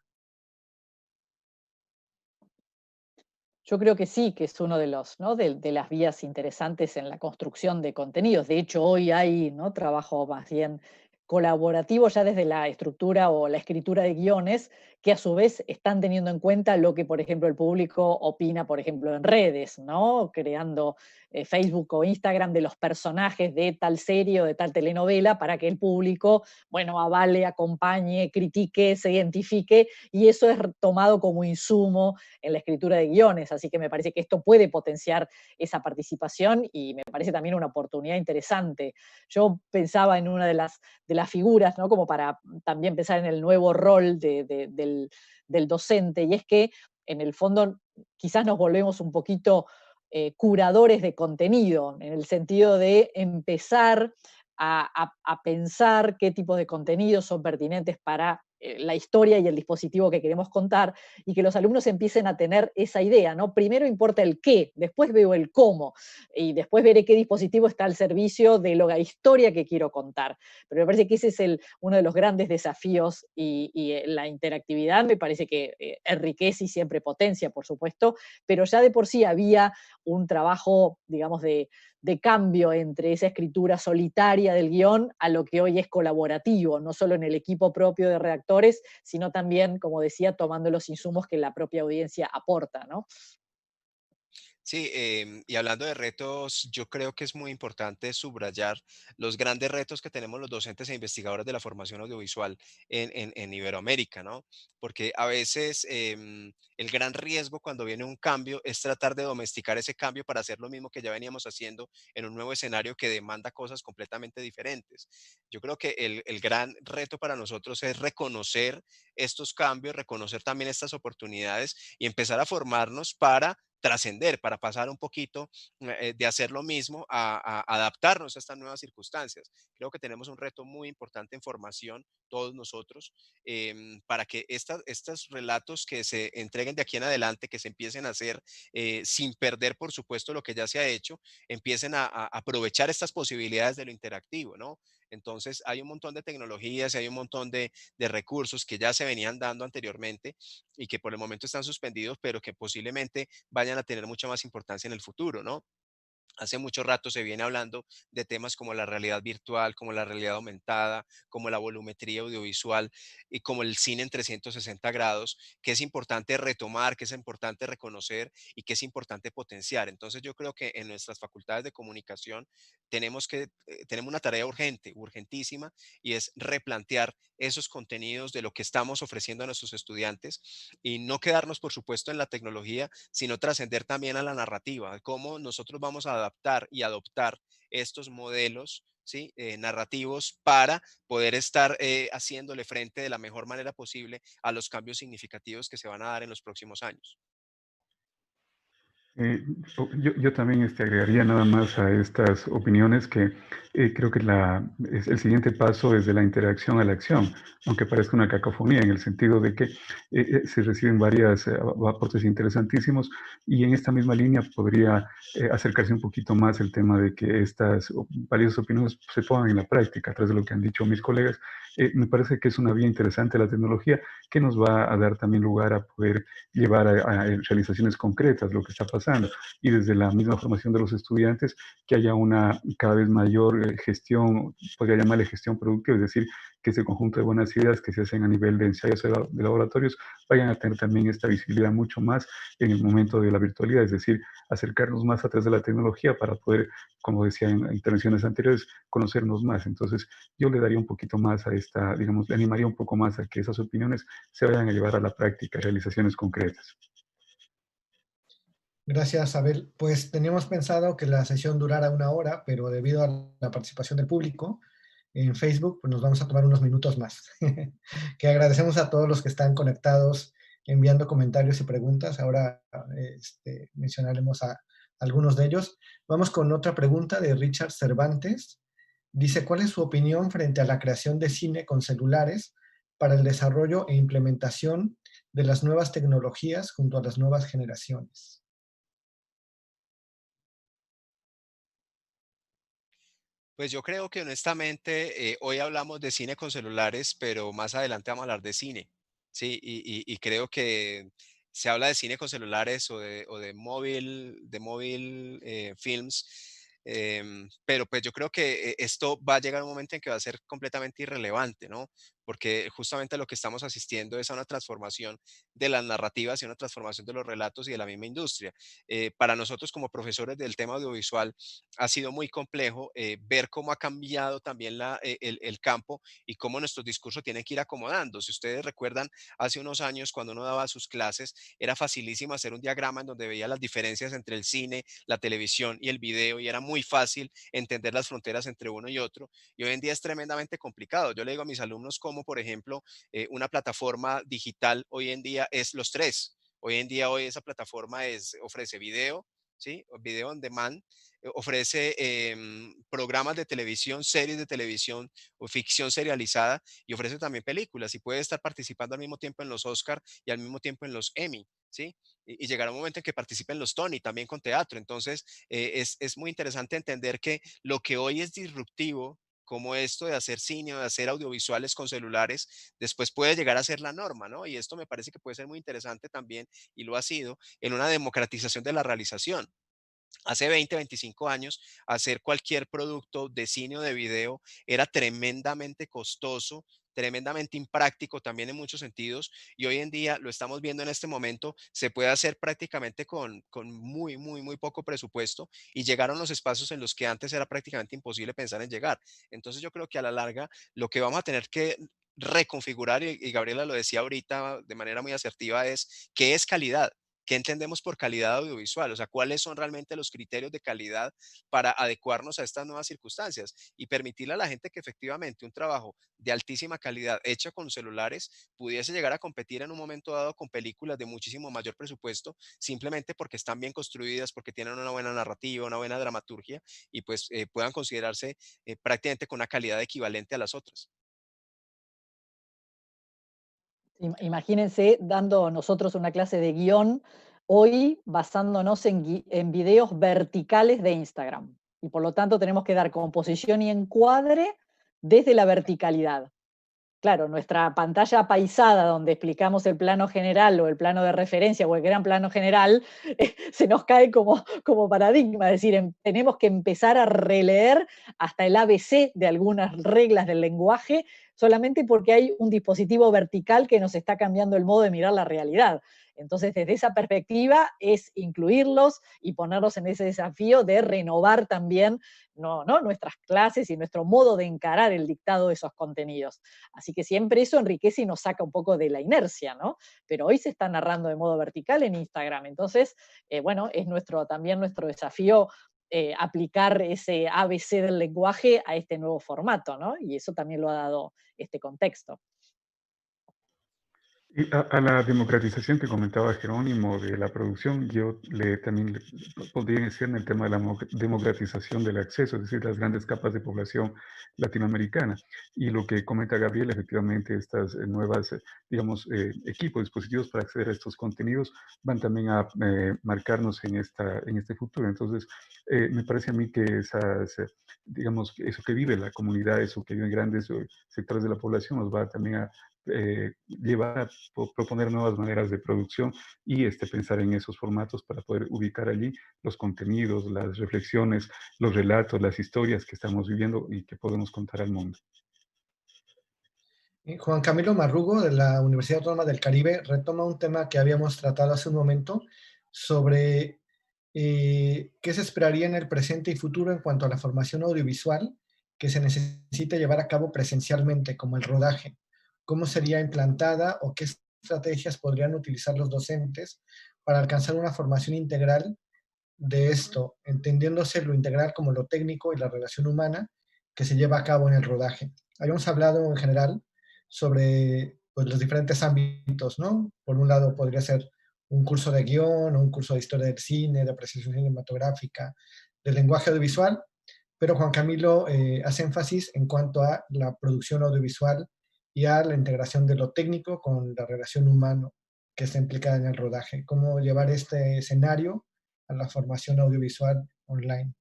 Yo creo que sí, que es uno de los, ¿no? De las vías interesantes en la construcción de contenidos. De hecho, hoy hay, ¿no? Trabajo más bien colaborativo ya desde la estructura o la escritura de guiones, que a su vez están teniendo en cuenta lo que, por ejemplo, el público opina, por ejemplo, en redes, ¿no? Creando Facebook o Instagram de los personajes de tal serie o de tal telenovela para que el público, bueno, avale, acompañe, critique, se identifique, y eso es tomado como insumo en la escritura de guiones, así que me parece que esto puede potenciar esa participación y me parece también una oportunidad interesante. Yo pensaba en una de las figuras, ¿no? Como para también pensar en el nuevo rol del docente, y es que en el fondo quizás nos volvemos un poquito curadores de contenido, en el sentido de empezar a pensar qué tipos de contenidos son pertinentes para la historia y el dispositivo que queremos contar, y que los alumnos empiecen a tener esa idea, ¿no? Primero importa el qué, después veo el cómo, y después veré qué dispositivo está al servicio de la historia que quiero contar. Pero me parece que ese es uno de los grandes desafíos, y la interactividad me parece que enriquece y siempre potencia, por supuesto, pero ya de por sí había un trabajo, digamos, de cambio entre esa escritura solitaria del guión a lo que hoy es colaborativo, no solo en el equipo propio de redactores, sino también, como decía, tomando los insumos que la propia audiencia aporta, ¿no? Sí, y hablando de retos, yo creo que es muy importante subrayar los grandes retos que tenemos los docentes e investigadores de la formación audiovisual en Iberoamérica, ¿no? Porque a veces el gran riesgo cuando viene un cambio es tratar de domesticar ese cambio para hacer lo mismo que ya veníamos haciendo en un nuevo escenario que demanda cosas completamente diferentes. Yo creo que el gran reto para nosotros es reconocer estos cambios, reconocer también estas oportunidades y empezar a formarnos para trascender, para pasar un poquito de hacer lo mismo a adaptarnos a estas nuevas circunstancias. Creo que tenemos un reto muy importante en formación, todos nosotros, para que estos relatos que se entreguen de aquí en adelante, que se empiecen a hacer sin perder, por supuesto, lo que ya se ha hecho, empiecen a aprovechar estas posibilidades de lo interactivo, ¿no? Entonces, hay un montón de tecnologías y hay un montón de recursos que ya se venían dando anteriormente y que por el momento están suspendidos, pero que posiblemente vayan a tener mucha más importancia en el futuro, ¿no? Hace mucho rato se viene hablando de temas como la realidad virtual, como la realidad aumentada, como la volumetría audiovisual y como el cine en 360 grados, que es importante retomar, que es importante reconocer y que es importante potenciar. Entonces yo creo que en nuestras facultades de comunicación tenemos una tarea urgente, urgentísima, y es replantear esos contenidos de lo que estamos ofreciendo a nuestros estudiantes y no quedarnos, por supuesto, en la tecnología, sino trascender también a la narrativa, cómo nosotros vamos a adaptar y adoptar estos modelos, ¿sí? Narrativos para poder estar haciéndole frente de la mejor manera posible a los cambios significativos que se van a dar en los próximos años. Eh, yo también agregaría nada más a estas opiniones que creo que el siguiente paso es de la interacción a la acción, aunque parezca una cacofonía en el sentido de que se reciben varios aportes interesantísimos y en esta misma línea podría acercarse un poquito más el tema de que estas valiosas opiniones se pongan en la práctica a través de lo que han dicho mis colegas. Me parece que es una vía interesante la tecnología que nos va a dar también lugar a poder llevar a realizaciones concretas lo que está pasando y desde la misma formación de los estudiantes que haya una cada vez mayor gestión, podría llamarle gestión productiva, es decir, que ese conjunto de buenas ideas que se hacen a nivel de ensayos de laboratorios vayan a tener también esta visibilidad mucho más en el momento de la virtualidad, es decir, acercarnos más a través de la tecnología para poder, como decía en intervenciones anteriores, conocernos más. Entonces, yo le daría un poquito más a digamos, le animaría un poco más a que esas opiniones se vayan a llevar a la práctica, realizaciones concretas. Gracias, Abel. Pues teníamos pensado que la sesión durara 1 hora, pero debido a la participación del público en Facebook, pues nos vamos a tomar unos minutos más. Que agradecemos a todos los que están conectados, enviando comentarios y preguntas. Ahora mencionaremos a algunos de ellos. Vamos con otra pregunta de Richard Cervantes. Dice, ¿cuál es su opinión frente a la creación de cine con celulares para el desarrollo e implementación de las nuevas tecnologías junto a las nuevas generaciones? Pues yo creo que honestamente hoy hablamos de cine con celulares, pero más adelante vamos a hablar de cine, ¿sí? Y creo que se habla de cine con celulares o de móvil films, pero pues yo creo que esto va a llegar un momento en que va a ser completamente irrelevante, ¿no? Porque justamente lo que estamos asistiendo es a una transformación de las narrativas y una transformación de los relatos y de la misma industria. Para nosotros como profesores del tema audiovisual, ha sido muy complejo ver cómo ha cambiado también el campo y cómo nuestro discurso tiene que ir acomodando. Si ustedes recuerdan, hace unos años cuando uno daba sus clases, era facilísimo hacer un diagrama en donde veía las diferencias entre el cine, la televisión y el video y era muy fácil entender las fronteras entre uno y otro. Y hoy en día es tremendamente complicado. Yo le digo a mis alumnos cómo, por ejemplo, una plataforma digital hoy en día es los tres. Hoy esa plataforma ofrece video, ¿sí? Video on demand, ofrece programas de televisión, series de televisión o ficción serializada y ofrece también películas y puede estar participando al mismo tiempo en los Oscar y al mismo tiempo en los Emmy. ¿Sí? Y llegará un momento en que participe en los Tony también con teatro. Entonces, es muy interesante entender que lo que hoy es disruptivo, como esto de hacer cine o de hacer audiovisuales con celulares, después puede llegar a ser la norma, ¿no? Y esto me parece que puede ser muy interesante también, y lo ha sido, en una democratización de la realización. Hace 20, 25 años, hacer cualquier producto de cine o de video era tremendamente costoso, tremendamente impráctico también en muchos sentidos, y hoy en día lo estamos viendo en este momento, se puede hacer prácticamente con muy, muy, muy poco presupuesto y llegaron los espacios en los que antes era prácticamente imposible pensar en llegar. Entonces yo creo que a la larga lo que vamos a tener que reconfigurar, y Gabriela lo decía ahorita de manera muy asertiva, es qué es calidad. ¿Qué entendemos por calidad audiovisual? O sea, ¿cuáles son realmente los criterios de calidad para adecuarnos a estas nuevas circunstancias y permitirle a la gente que efectivamente un trabajo de altísima calidad hecho con celulares pudiese llegar a competir en un momento dado con películas de muchísimo mayor presupuesto, simplemente porque están bien construidas, porque tienen una buena narrativa, una buena dramaturgia y pues puedan considerarse prácticamente con una calidad equivalente a las otras? Imagínense dando nosotros una clase de guión hoy basándonos en videos verticales de Instagram. Y por lo tanto tenemos que dar composición y encuadre desde la verticalidad. claro, nuestra pantalla paisada donde explicamos el plano general o el plano de referencia o el gran plano general, se nos cae como paradigma, es decir, tenemos que empezar a releer hasta el ABC de algunas reglas del lenguaje solamente porque hay un dispositivo vertical que nos está cambiando el modo de mirar la realidad. Entonces, desde esa perspectiva es incluirlos y ponerlos en ese desafío de renovar también nuestras clases y nuestro modo de encarar el dictado de esos contenidos. Así que siempre eso enriquece y nos saca un poco de la inercia, ¿no? Pero hoy se está narrando de modo vertical en Instagram. Entonces, bueno, es también nuestro desafío aplicar ese ABC del lenguaje a este nuevo formato, ¿no? Y eso también lo ha dado este contexto. Y a la democratización que comentaba Jerónimo de la producción, yo también podría decir en el tema de la democratización del acceso, es decir, las grandes capas de población latinoamericana. Y lo que comenta Gabriel, efectivamente, estas nuevas, digamos, equipos, dispositivos para acceder a estos contenidos van también a marcarnos en este futuro. Entonces, me parece a mí que digamos, eso que vive la comunidad, eso que viven grandes sectores de la población, nos va también a llevar a proponer nuevas maneras de producción y pensar en esos formatos para poder ubicar allí los contenidos, las reflexiones, los relatos, las historias que estamos viviendo y que podemos contar al mundo. Juan Camilo Marrugo, de la Universidad Autónoma del Caribe, retoma un tema que habíamos tratado hace un momento sobre qué se esperaría en el presente y futuro en cuanto a la formación audiovisual que se necesita llevar a cabo presencialmente, como el rodaje. ¿Cómo sería implantada o qué estrategias podrían utilizar los docentes para alcanzar una formación integral de esto, entendiéndose lo integral como lo técnico y la relación humana que se lleva a cabo en el rodaje? Habíamos hablado en general sobre pues, los diferentes ámbitos, ¿no? Por un lado podría ser un curso de guión, o un curso de historia del cine, de apreciación cinematográfica, de lenguaje audiovisual, pero Juan Camilo hace énfasis en cuanto a la producción audiovisual y a la integración de lo técnico con la relación humana que está implicada en el rodaje. Cómo llevar este escenario a la formación audiovisual online.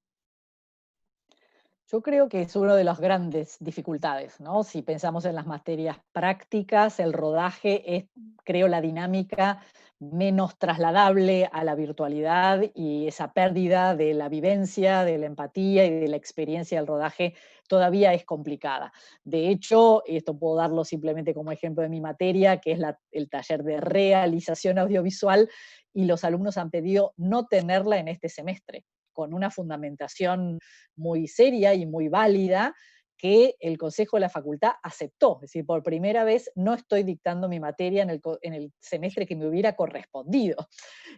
Yo creo que es una de las grandes dificultades, ¿no? Si pensamos en las materias prácticas, el rodaje es, creo, la dinámica menos trasladable a la virtualidad y esa pérdida de la vivencia, de la empatía y de la experiencia del rodaje todavía es complicada. De hecho, esto puedo darlo simplemente como ejemplo de mi materia, que es el taller de realización audiovisual, y los alumnos han pedido no tenerla en este semestre, con una fundamentación muy seria y muy válida que el Consejo de la Facultad aceptó. Es decir, por primera vez no estoy dictando mi materia en el semestre que me hubiera correspondido.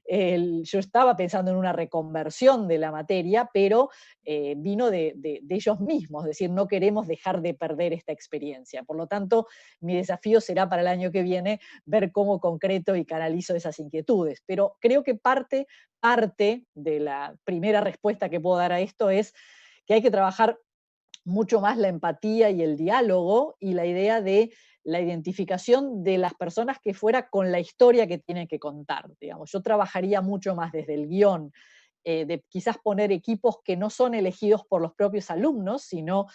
Yo estaba pensando en una reconversión de la materia, pero vino de ellos mismos, es decir, no queremos dejar de perder esta experiencia. Por lo tanto, mi desafío será para el año que viene ver cómo concreto y canalizo esas inquietudes. Pero creo que parte de la primera respuesta que puedo dar a esto es que hay que trabajar mucho más la empatía y el diálogo y la idea de la identificación de las personas que fuera con la historia que tienen que contar. Digamos, yo trabajaría mucho más desde el guión, de quizás poner equipos que no son elegidos por los propios alumnos, sino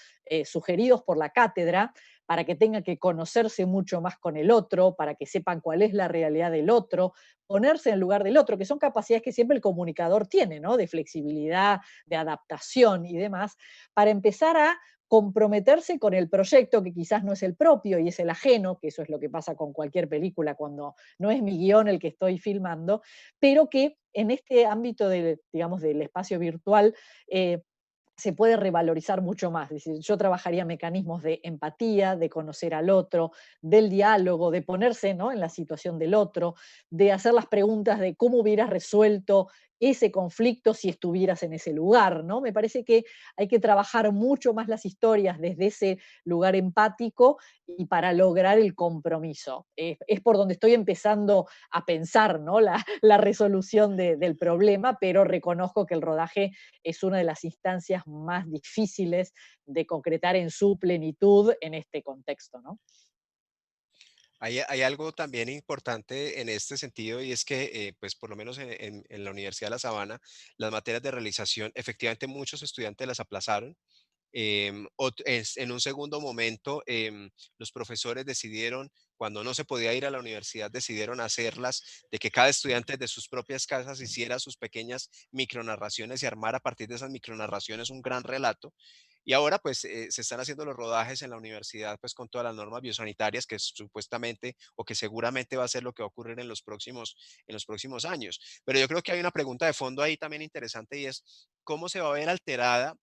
sugeridos por la cátedra, para que tengan que conocerse mucho más con el otro, para que sepan cuál es la realidad del otro, ponerse en el lugar del otro, que son capacidades que siempre el comunicador tiene, ¿no? De flexibilidad, de adaptación y demás, para empezar a comprometerse con el proyecto que quizás no es el propio y es el ajeno, que eso es lo que pasa con cualquier película cuando no es mi guión el que estoy filmando, pero que en este ámbito digamos, del espacio virtual se puede revalorizar mucho más. Es decir, yo trabajaría mecanismos de empatía, de conocer al otro, del diálogo, de ponerse, ¿no?, en la situación del otro, de hacer las preguntas de cómo hubieras resuelto ese conflicto si estuvieras en ese lugar, ¿no? Me parece que hay que trabajar mucho más las historias desde ese lugar empático y para lograr el compromiso. Es por donde estoy empezando a pensar, ¿no?, la resolución del problema, pero reconozco que el rodaje es una de las instancias más difíciles de concretar en su plenitud en este contexto, ¿no? Hay algo también importante en este sentido y es que, pues por lo menos en la Universidad de La Sabana, las materias de realización, efectivamente muchos estudiantes las aplazaron En un segundo momento, los profesores decidieron, cuando no se podía ir a la universidad, decidieron hacerlas, de que cada estudiante de sus propias casas hiciera sus pequeñas micronarraciones y armara a partir de esas micronarraciones un gran relato. Y ahora pues se están haciendo los rodajes en la universidad pues con todas las normas biosanitarias que supuestamente o que seguramente va a ser lo que va a ocurrir en los próximos años. Pero yo creo que hay una pregunta de fondo ahí también interesante y es cómo se va a ver alterada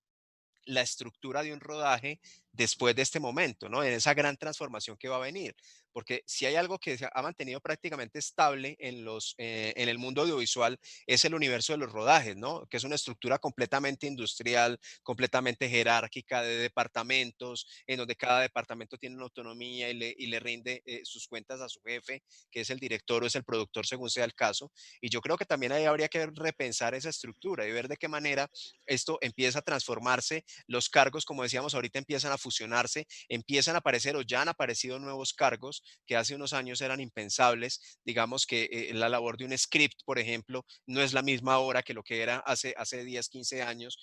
la estructura de un rodaje después de este momento, ¿no? En esa gran transformación que va a venir. Porque si hay algo que se ha mantenido prácticamente estable en el mundo audiovisual es el universo de los rodajes, ¿no? Que es una estructura completamente industrial, completamente jerárquica de departamentos, en donde cada departamento tiene una autonomía y le rinde sus cuentas a su jefe, que es el director o es el productor según sea el caso. Y yo creo que también ahí habría que repensar esa estructura y ver de qué manera esto empieza a transformarse, los cargos, como decíamos ahorita, empiezan a fusionarse, empiezan a aparecer o ya han aparecido nuevos cargos que hace unos años eran impensables. Digamos que la labor de un script, por ejemplo, no es la misma hora que lo que era hace 10, 15 años.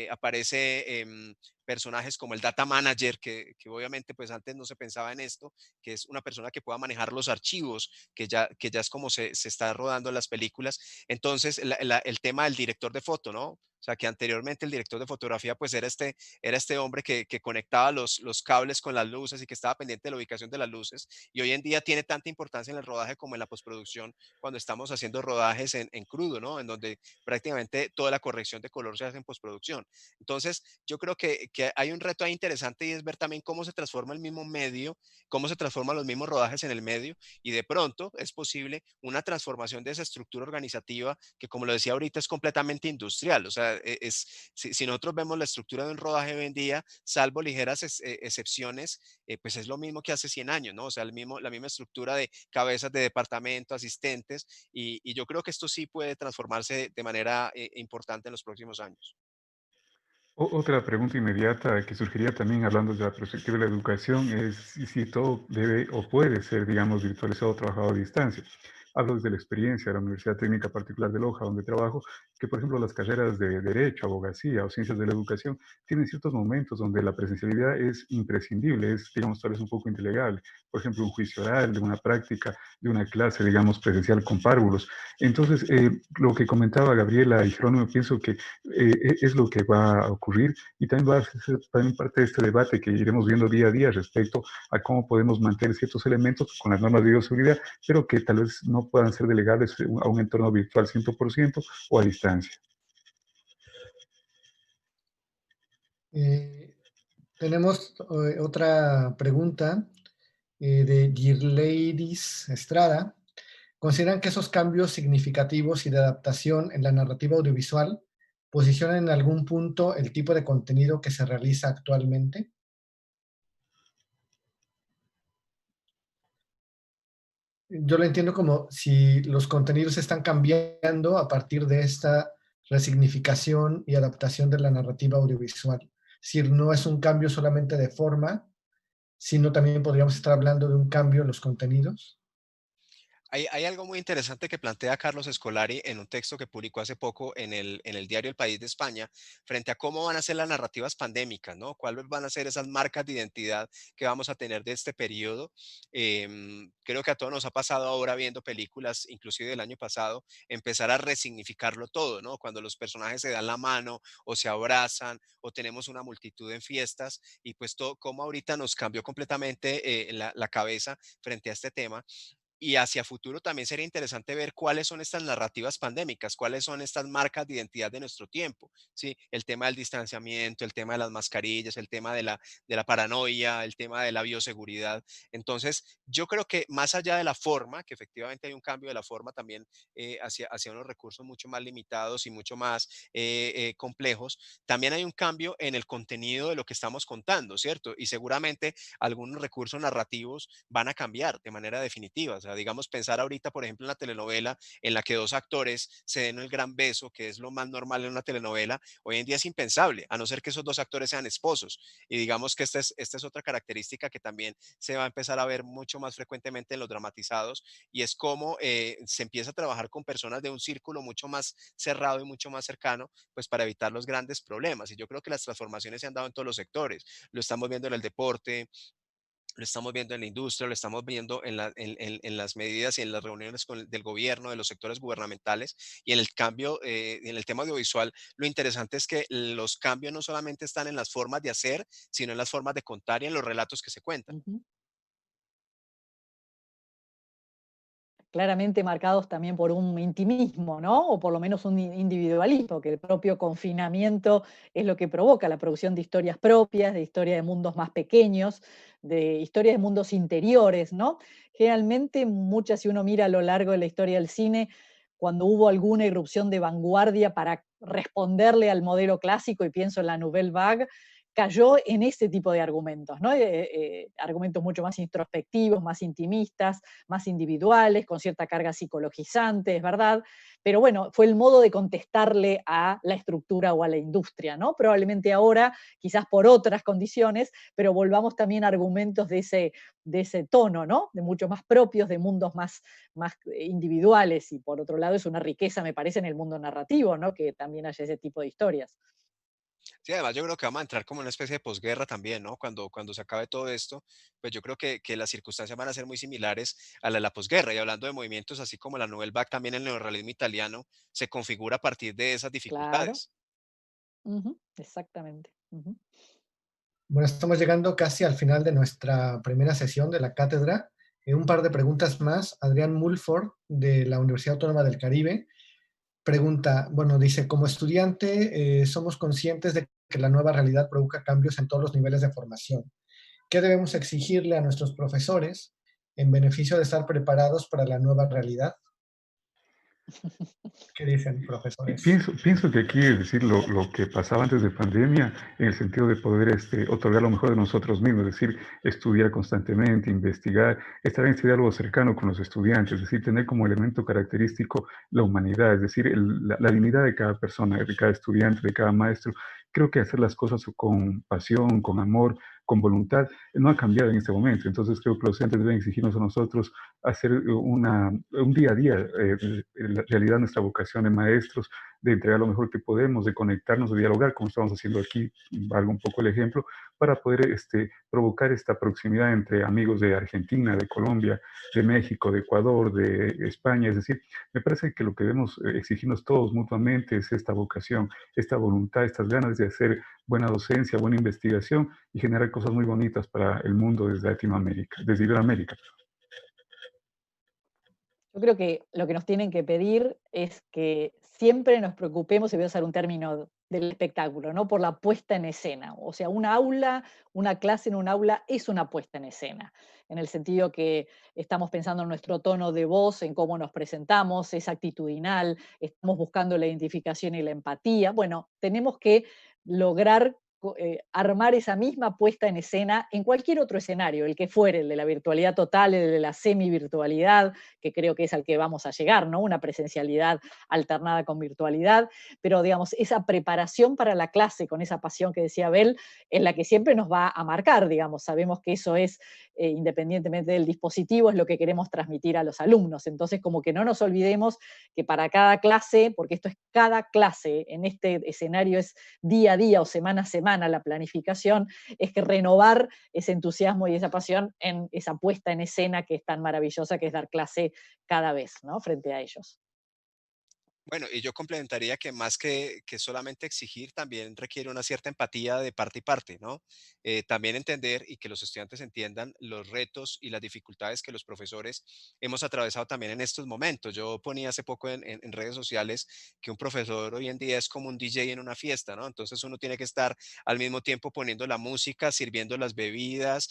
Aparece personajes como el data manager, que obviamente pues antes no se pensaba en esto, que es una persona que pueda manejar los archivos, que ya es como se está rodando en las películas. Entonces, el tema del director de foto, ¿no? O sea, que anteriormente el director de fotografía pues era este hombre que conectaba los cables con las luces y que estaba pendiente de la ubicación de las luces. Y hoy en día tiene tanta importancia en el rodaje como en la postproducción cuando estamos haciendo rodajes en crudo, ¿no? En donde prácticamente toda la corrección de color se hace en postproducción. Entonces, yo creo que hay un reto ahí interesante y es ver también cómo se transforma el mismo medio, cómo se transforman los mismos rodajes en el medio y de pronto es posible una transformación de esa estructura organizativa que, como lo decía ahorita, es completamente industrial. O sea, si nosotros vemos la estructura de un rodaje hoy en día, salvo ligeras excepciones, pues es lo mismo que hace 100 años, ¿no? O sea, la misma estructura de cabezas de departamento, asistentes, y yo creo que esto sí puede transformarse de manera importante en los próximos años. Otra pregunta inmediata que surgiría también hablando de la perspectiva de la educación es si todo debe o puede ser, digamos, virtualizado o trabajado a distancia. Hablo desde la experiencia de la Universidad Técnica Particular de Loja, donde trabajo, que por ejemplo las carreras de Derecho, Abogacía o Ciencias de la Educación tienen ciertos momentos donde la presencialidad es imprescindible, es, digamos, tal vez un poco intelegable. Por ejemplo, un juicio oral, de una práctica, de una clase, digamos, presencial con párvulos. Entonces, lo que comentaba Gabriela y Jerónimo, pienso que es lo que va a ocurrir y también va a ser también parte de este debate que iremos viendo día a día respecto a cómo podemos mantener ciertos elementos con las normas de bioseguridad, pero que tal vez no puedan ser delegables a un entorno virtual 100% o a distancia. Tenemos otra pregunta de Girleidis Estrada. ¿Consideran que esos cambios significativos y de adaptación en la narrativa audiovisual posicionan en algún punto el tipo de contenido que se realiza actualmente? Yo lo entiendo como si los contenidos están cambiando a partir de esta resignificación y adaptación de la narrativa audiovisual. Es decir, no es un cambio solamente de forma, sino también podríamos estar hablando de un cambio en los contenidos. Hay algo muy interesante que plantea Carlos Escolari en un texto que publicó hace poco en el diario El País de España, frente a cómo van a ser las narrativas pandémicas, ¿no? ¿Cuáles van a ser esas marcas de identidad que vamos a tener de este periodo? Creo que a todos nos ha pasado ahora viendo películas, inclusive del año pasado, empezar a resignificarlo todo, ¿no? Cuando los personajes se dan la mano o se abrazan o tenemos una multitud en fiestas y pues todo, cómo ahorita nos cambió completamente la cabeza frente a este tema. Y hacia futuro también sería interesante ver cuáles son estas narrativas pandémicas, cuáles son estas marcas de identidad de nuestro tiempo, ¿sí? El tema del distanciamiento, el tema de las mascarillas, el tema de la paranoia, el tema de la bioseguridad. Entonces, yo creo que más allá de la forma, que efectivamente hay un cambio de la forma también hacia unos recursos mucho más limitados y mucho más complejos, también hay un cambio en el contenido de lo que estamos contando, ¿cierto? Y seguramente algunos recursos narrativos van a cambiar de manera definitiva. sea, digamos, pensar ahorita, por ejemplo, en la telenovela en la que dos actores se den el gran beso, que es lo más normal en una telenovela, hoy en día es impensable, a no ser que esos dos actores sean esposos. Y digamos que esta es otra característica que también se va a empezar a ver mucho más frecuentemente en los dramatizados, y es cómo se empieza a trabajar con personas de un círculo mucho más cerrado y mucho más cercano, pues para evitar los grandes problemas. Y yo creo que las transformaciones se han dado en todos los sectores. Lo estamos viendo en el deporte, lo estamos viendo en la industria, lo estamos viendo en las medidas y en las reuniones del gobierno, de los sectores gubernamentales, y en el cambio, en el tema audiovisual. Lo interesante es que los cambios no solamente están en las formas de hacer, sino en las formas de contar y en los relatos que se cuentan. Ujú. Claramente marcados también por un intimismo, ¿no? O por lo menos un individualismo, que el propio confinamiento es lo que provoca la producción de historias propias, de historias de mundos más pequeños, de historias de mundos interiores, ¿no? Generalmente, muchas, si uno mira a lo largo de la historia del cine, cuando hubo alguna irrupción de vanguardia para responderle al modelo clásico, y pienso en la Nouvelle Vague, cayó en ese tipo de argumentos, ¿no? Argumentos mucho más introspectivos, más intimistas, más individuales, con cierta carga psicologizante, es verdad, pero bueno, fue el modo de contestarle a la estructura o a la industria, ¿no? Probablemente ahora, quizás por otras condiciones, pero volvamos también a argumentos de ese tono, ¿no? De mucho más propios, de mundos más individuales, y por otro lado es una riqueza, me parece, en el mundo narrativo, ¿no? Que también haya ese tipo de historias. Sí, además yo creo que vamos a entrar como en una especie de posguerra también, ¿no? Cuando se acabe todo esto, pues yo creo que las circunstancias van a ser muy similares a la de la posguerra. Y hablando de movimientos así como la Nouvelle Vague, también el neorrealismo italiano se configura a partir de esas Claro, dificultades. ujú, exactamente. Ujú. Bueno, estamos llegando casi al final de nuestra primera sesión de la cátedra. Un par de preguntas más. Adrián Mulford, de la Universidad Autónoma del Caribe, pregunta, bueno, dice, como estudiante, somos conscientes de que la nueva realidad provoca cambios en todos los niveles de formación. ¿Qué debemos exigirle a nuestros profesores en beneficio de estar preparados para la nueva realidad? ¿Qué dicen, profesores? Pienso que aquí es decir lo que pasaba antes de pandemia, en el sentido de poder otorgar lo mejor de nosotros mismos, es decir, estudiar constantemente, investigar, estar en este diálogo cercano con los estudiantes, es decir, tener como elemento característico la humanidad, es decir, la dignidad de cada persona, de cada estudiante, de cada maestro. Creo que hacer las cosas con pasión, con amor, con voluntad, no ha cambiado en este momento. Entonces creo que los estudiantes deben exigirnos a nosotros hacer un día a día, en realidad nuestra vocación de maestros, de entregar lo mejor que podemos, de conectarnos, de dialogar, como estamos haciendo aquí, valga un poco el ejemplo, para poder provocar esta proximidad entre amigos de Argentina, de Colombia, de México, de Ecuador, de España. Es decir, me parece que lo que debemos exigirnos todos mutuamente es esta vocación, esta voluntad, estas ganas de hacer buena docencia, buena investigación y generar cosas muy bonitas para el mundo desde Latinoamérica, desde Iberoamérica. Yo creo que lo que nos tienen que pedir es que siempre nos preocupemos, y voy a usar un término del espectáculo, ¿no? Por la puesta en escena. O sea, un aula, una clase en un aula es una puesta en escena, en el sentido que estamos pensando en nuestro tono de voz, en cómo nos presentamos, es actitudinal, estamos buscando la identificación y la empatía. Bueno, tenemos que lograr armar esa misma puesta en escena en cualquier otro escenario, el que fuere, el de la virtualidad total, el de la semi-virtualidad, que creo que es al que vamos a llegar, ¿no? Una presencialidad alternada con virtualidad, pero digamos, esa preparación para la clase con esa pasión que decía Abel, es la que siempre nos va a marcar, digamos, sabemos que eso es, independientemente del dispositivo, es lo que queremos transmitir a los alumnos. Entonces, como que no nos olvidemos que para cada clase, porque esto es cada clase, en este escenario es día a día o semana a semana la planificación, es que renovar ese entusiasmo y esa pasión en esa puesta en escena que es tan maravillosa, que es dar clase cada vez, ¿no? Frente a ellos. Bueno, y yo complementaría que más que solamente exigir, también requiere una cierta empatía de parte y parte, ¿no? También entender y que los estudiantes entiendan los retos y las dificultades que los profesores hemos atravesado también en estos momentos. Yo ponía hace poco en redes sociales que un profesor hoy en día es como un DJ en una fiesta, ¿no? Entonces uno tiene que estar al mismo tiempo poniendo la música, sirviendo las bebidas,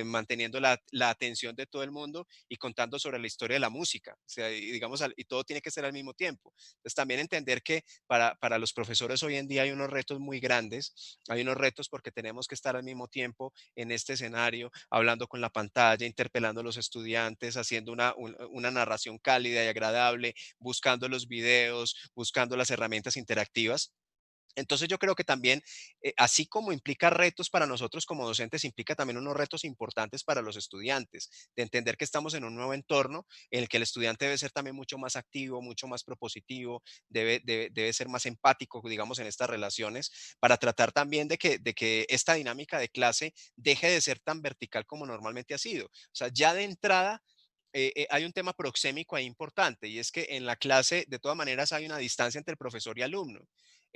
manteniendo la atención de todo el mundo y contando sobre la historia de la música. O sea, y digamos, y todo tiene que ser al mismo tiempo. Entonces también entender que para los profesores hoy en día hay unos retos muy grandes, hay unos retos porque tenemos que estar al mismo tiempo en este escenario, hablando con la pantalla, interpelando a los estudiantes, haciendo una narración cálida y agradable, buscando los videos, buscando las herramientas interactivas. Entonces yo creo que también, así como implica retos para nosotros como docentes, implica también unos retos importantes para los estudiantes, de entender que estamos en un nuevo entorno en el que el estudiante debe ser también mucho más activo, mucho más propositivo, debe ser más empático, digamos, en estas relaciones, para tratar también de que esta dinámica de clase deje de ser tan vertical como normalmente ha sido. O sea, ya de entrada hay un tema proxémico ahí importante y es que en la clase, de todas maneras, hay una distancia entre el profesor y alumno.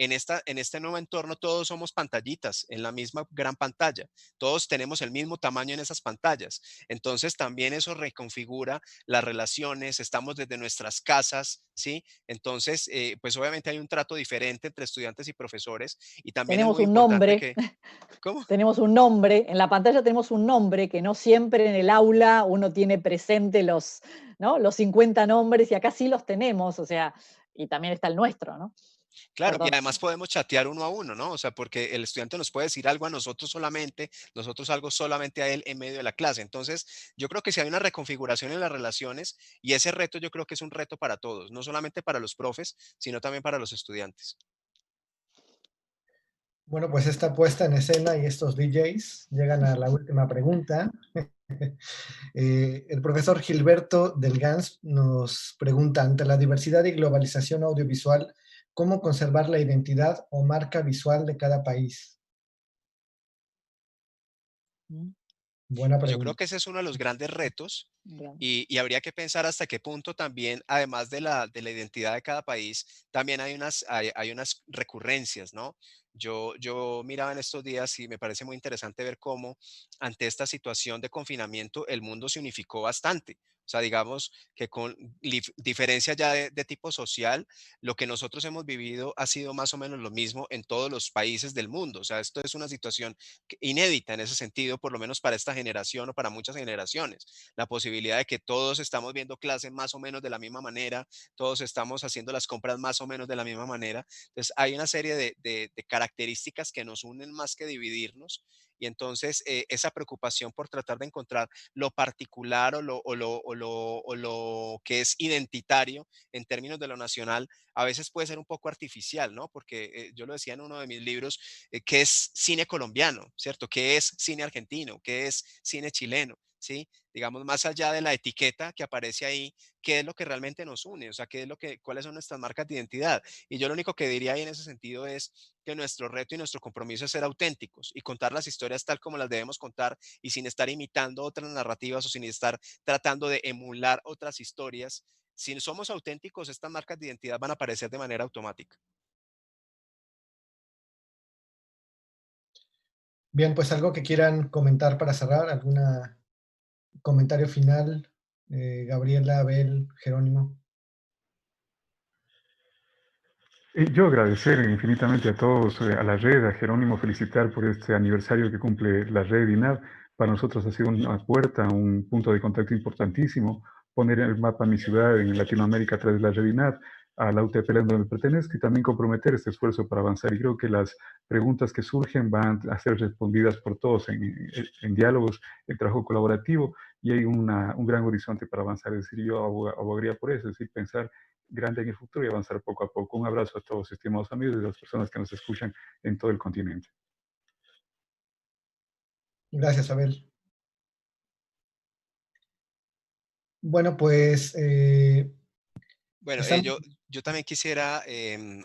En este nuevo entorno todos somos pantallitas en la misma gran pantalla. Todos tenemos el mismo tamaño en esas pantallas. Entonces también eso reconfigura las relaciones, estamos desde nuestras casas, ¿sí? Entonces, pues obviamente hay un trato diferente entre estudiantes y profesores y también es Tenemos muy un importante nombre, que... ¿Cómo? tenemos un nombre, en la pantalla tenemos un nombre que no siempre en el aula uno tiene presente los, ¿no? Los 50 nombres y acá sí los tenemos, o sea, y también está el nuestro, ¿no? Claro, y Perdón. además podemos chatear uno a uno, ¿no? O sea, porque el estudiante nos puede decir algo a nosotros solamente, nosotros algo solamente a él en medio de la clase. Entonces, yo creo que si hay una reconfiguración en las relaciones y ese reto yo creo que es un reto para todos, no solamente para los profes, sino también para los estudiantes. Bueno, pues esta puesta en escena y estos DJs llegan a la última pregunta. El profesor Gilberto Delgans nos pregunta, ante la diversidad y globalización audiovisual, ¿cómo conservar la identidad o marca visual de cada país? Mm, Buena Pues yo creo pregunta. que ese es uno de los grandes retos bien. y habría que pensar hasta qué punto también, además de la identidad de cada país, también hay unas recurrencias, ¿no? Yo miraba en estos días y me parece muy interesante ver cómo ante esta situación de confinamiento el mundo se unificó bastante. O sea, digamos que con diferencia ya de tipo social, lo que nosotros hemos vivido ha sido más o menos lo mismo en todos los países del mundo. O sea, esto es una situación inédita en ese sentido, por lo menos para esta generación o para muchas generaciones. La posibilidad de que todos estamos viendo clases más o menos de la misma manera, todos estamos haciendo las compras más o menos de la misma manera. Entonces, hay una serie de características que nos unen más que dividirnos. Y entonces esa preocupación por tratar de encontrar lo particular o lo que es identitario en términos de lo nacional, a veces puede ser un poco artificial, ¿no? Porque yo lo decía en uno de mis libros, qué es cine colombiano, ¿cierto? ¿Qué es cine argentino? ¿Qué es cine chileno? ¿Sí? Digamos, más allá de la etiqueta que aparece ahí, ¿qué es lo que realmente nos une? O sea, cuáles son nuestras marcas de identidad? Y yo lo único que diría ahí en ese sentido es que nuestro reto y nuestro compromiso es ser auténticos y contar las historias tal como las debemos contar y sin estar imitando otras narrativas o sin estar tratando de emular otras historias. Si somos auténticos, estas marcas de identidad van a aparecer de manera automática. Bien, pues algo que quieran comentar para cerrar, algún comentario final, Gabriela, Abel, Jerónimo. Yo agradecer infinitamente a todos, a la red, a Jerónimo, felicitar por este aniversario que cumple la red INAV. Para nosotros ha sido una puerta, un punto de contacto importantísimo, poner en el mapa mi ciudad en Latinoamérica a través de la red INAV, a la UTP donde pertenezco y también comprometer este esfuerzo para avanzar. Y creo que las preguntas que surgen van a ser respondidas por todos en diálogos, en trabajo colaborativo y hay un gran horizonte para avanzar. Es decir, yo abogaría por eso, es decir, pensar grande en el futuro y avanzar poco a poco. Un abrazo a todos, estimados amigos y a las personas que nos escuchan en todo el continente. Gracias, Abel. Bueno, pues Bueno, estamos... yo también quisiera,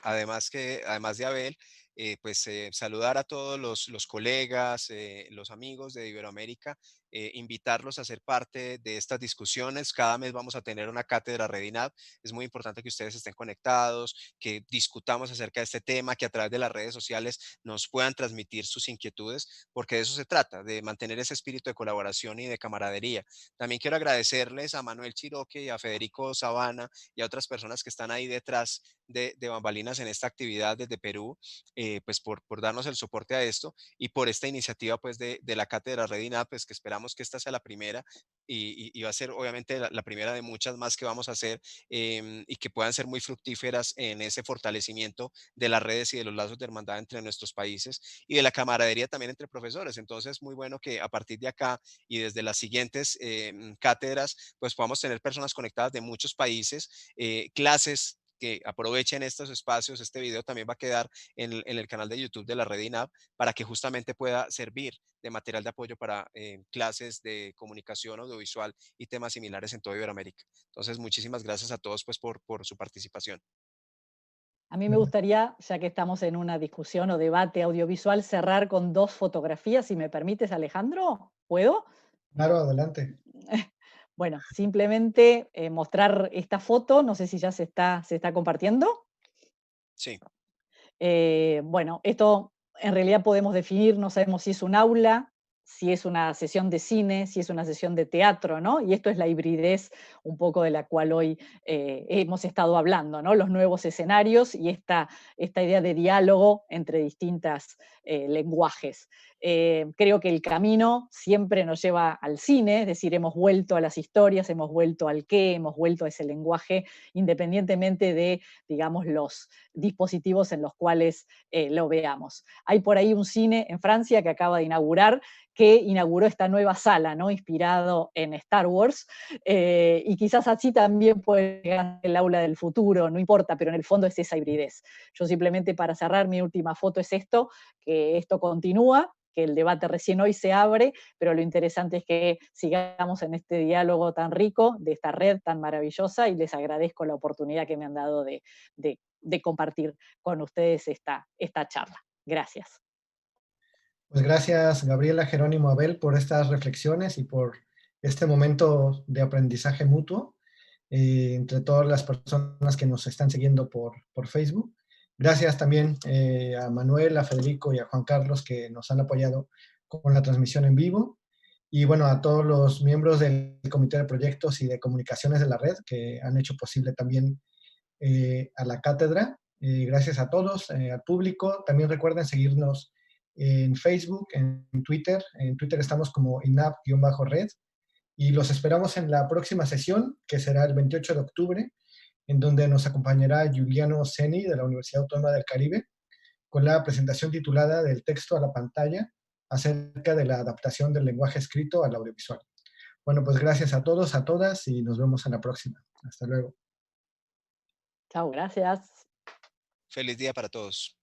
además de Abel, pues saludar a todos los colegas, los amigos de Iberoamérica, invitarlos a ser parte de estas discusiones. Cada mes vamos a tener una cátedra Redinab. Es muy importante que ustedes estén conectados, que discutamos acerca de este tema, que a través de las redes sociales nos puedan transmitir sus inquietudes, porque de eso se trata, de mantener ese espíritu de colaboración y de camaradería. También quiero agradecerles a Manuel Chiroque y a Federico Sabana y a otras personas que están ahí detrás de bambalinas en esta actividad desde Perú, pues por darnos el soporte a esto y por esta iniciativa pues de la Cátedra Redina, pues que esperamos esperamos que esta sea la primera y va a ser obviamente la primera de muchas más que vamos a hacer, y que puedan ser muy fructíferas en ese fortalecimiento de las redes y de los lazos de hermandad entre nuestros países y de la camaradería también entre profesores. Entonces, muy bueno que a partir de acá y desde las siguientes cátedras, pues podamos tener personas conectadas de muchos países, clases que aprovechen estos espacios. Este video también va a quedar en el canal de YouTube de la Red INAP para que justamente pueda servir de material de apoyo para clases de comunicación audiovisual y temas similares en toda Iberoamérica. Entonces, muchísimas gracias a todos pues, por su participación. A mí me gustaría, ya que estamos en una discusión o debate audiovisual, cerrar con 2 fotografías, si me permites, Alejandro. ¿Puedo? Claro, adelante. Bueno, simplemente mostrar esta foto, no sé si ya se está compartiendo. Sí. Bueno, esto en realidad podemos definir, no sabemos si es un aula, si es una sesión de cine, si es una sesión de teatro, ¿no? Y esto es la hibridez un poco de la cual hoy hemos estado hablando, ¿no? Los nuevos escenarios y esta idea de diálogo entre distintos lenguajes. Creo que el camino siempre nos lleva al cine, es decir, hemos vuelto a las historias, hemos vuelto al qué, hemos vuelto a ese lenguaje, independientemente de, digamos, los dispositivos en los cuales lo veamos. Hay por ahí un cine en Francia que acaba de inaugurar, que inauguró esta nueva sala, ¿no? Inspirado en Star Wars, y quizás así también puede llegar el aula del futuro, no importa, pero en el fondo es esa hibridez. Yo simplemente para cerrar, mi última foto es esto, que esto continúa, que el debate recién hoy se abre, pero lo interesante es que sigamos en este diálogo tan rico, de esta red tan maravillosa, y les agradezco la oportunidad que me han dado de compartir con ustedes esta charla. Gracias. Pues gracias, Gabriela, Jerónimo, Abel, por estas reflexiones y por este momento de aprendizaje mutuo entre todas las personas que nos están siguiendo por Facebook. Gracias también a Manuel, a Federico y a Juan Carlos que nos han apoyado con la transmisión en vivo. Y bueno, a todos los miembros del Comité de Proyectos y de Comunicaciones de la Red que han hecho posible también a la cátedra. Gracias a todos, al público. También recuerden seguirnos en Facebook, en Twitter. En Twitter estamos como INAP-red. Y los esperamos en la próxima sesión, que será el 28 de octubre, en donde nos acompañará Giuliano Ceni de la Universidad Autónoma del Caribe, con la presentación titulada Del texto a la pantalla, acerca de la adaptación del lenguaje escrito al audiovisual. Bueno, pues gracias a todos, a todas, y nos vemos en la próxima. Hasta luego. Chao, gracias. Feliz día para todos.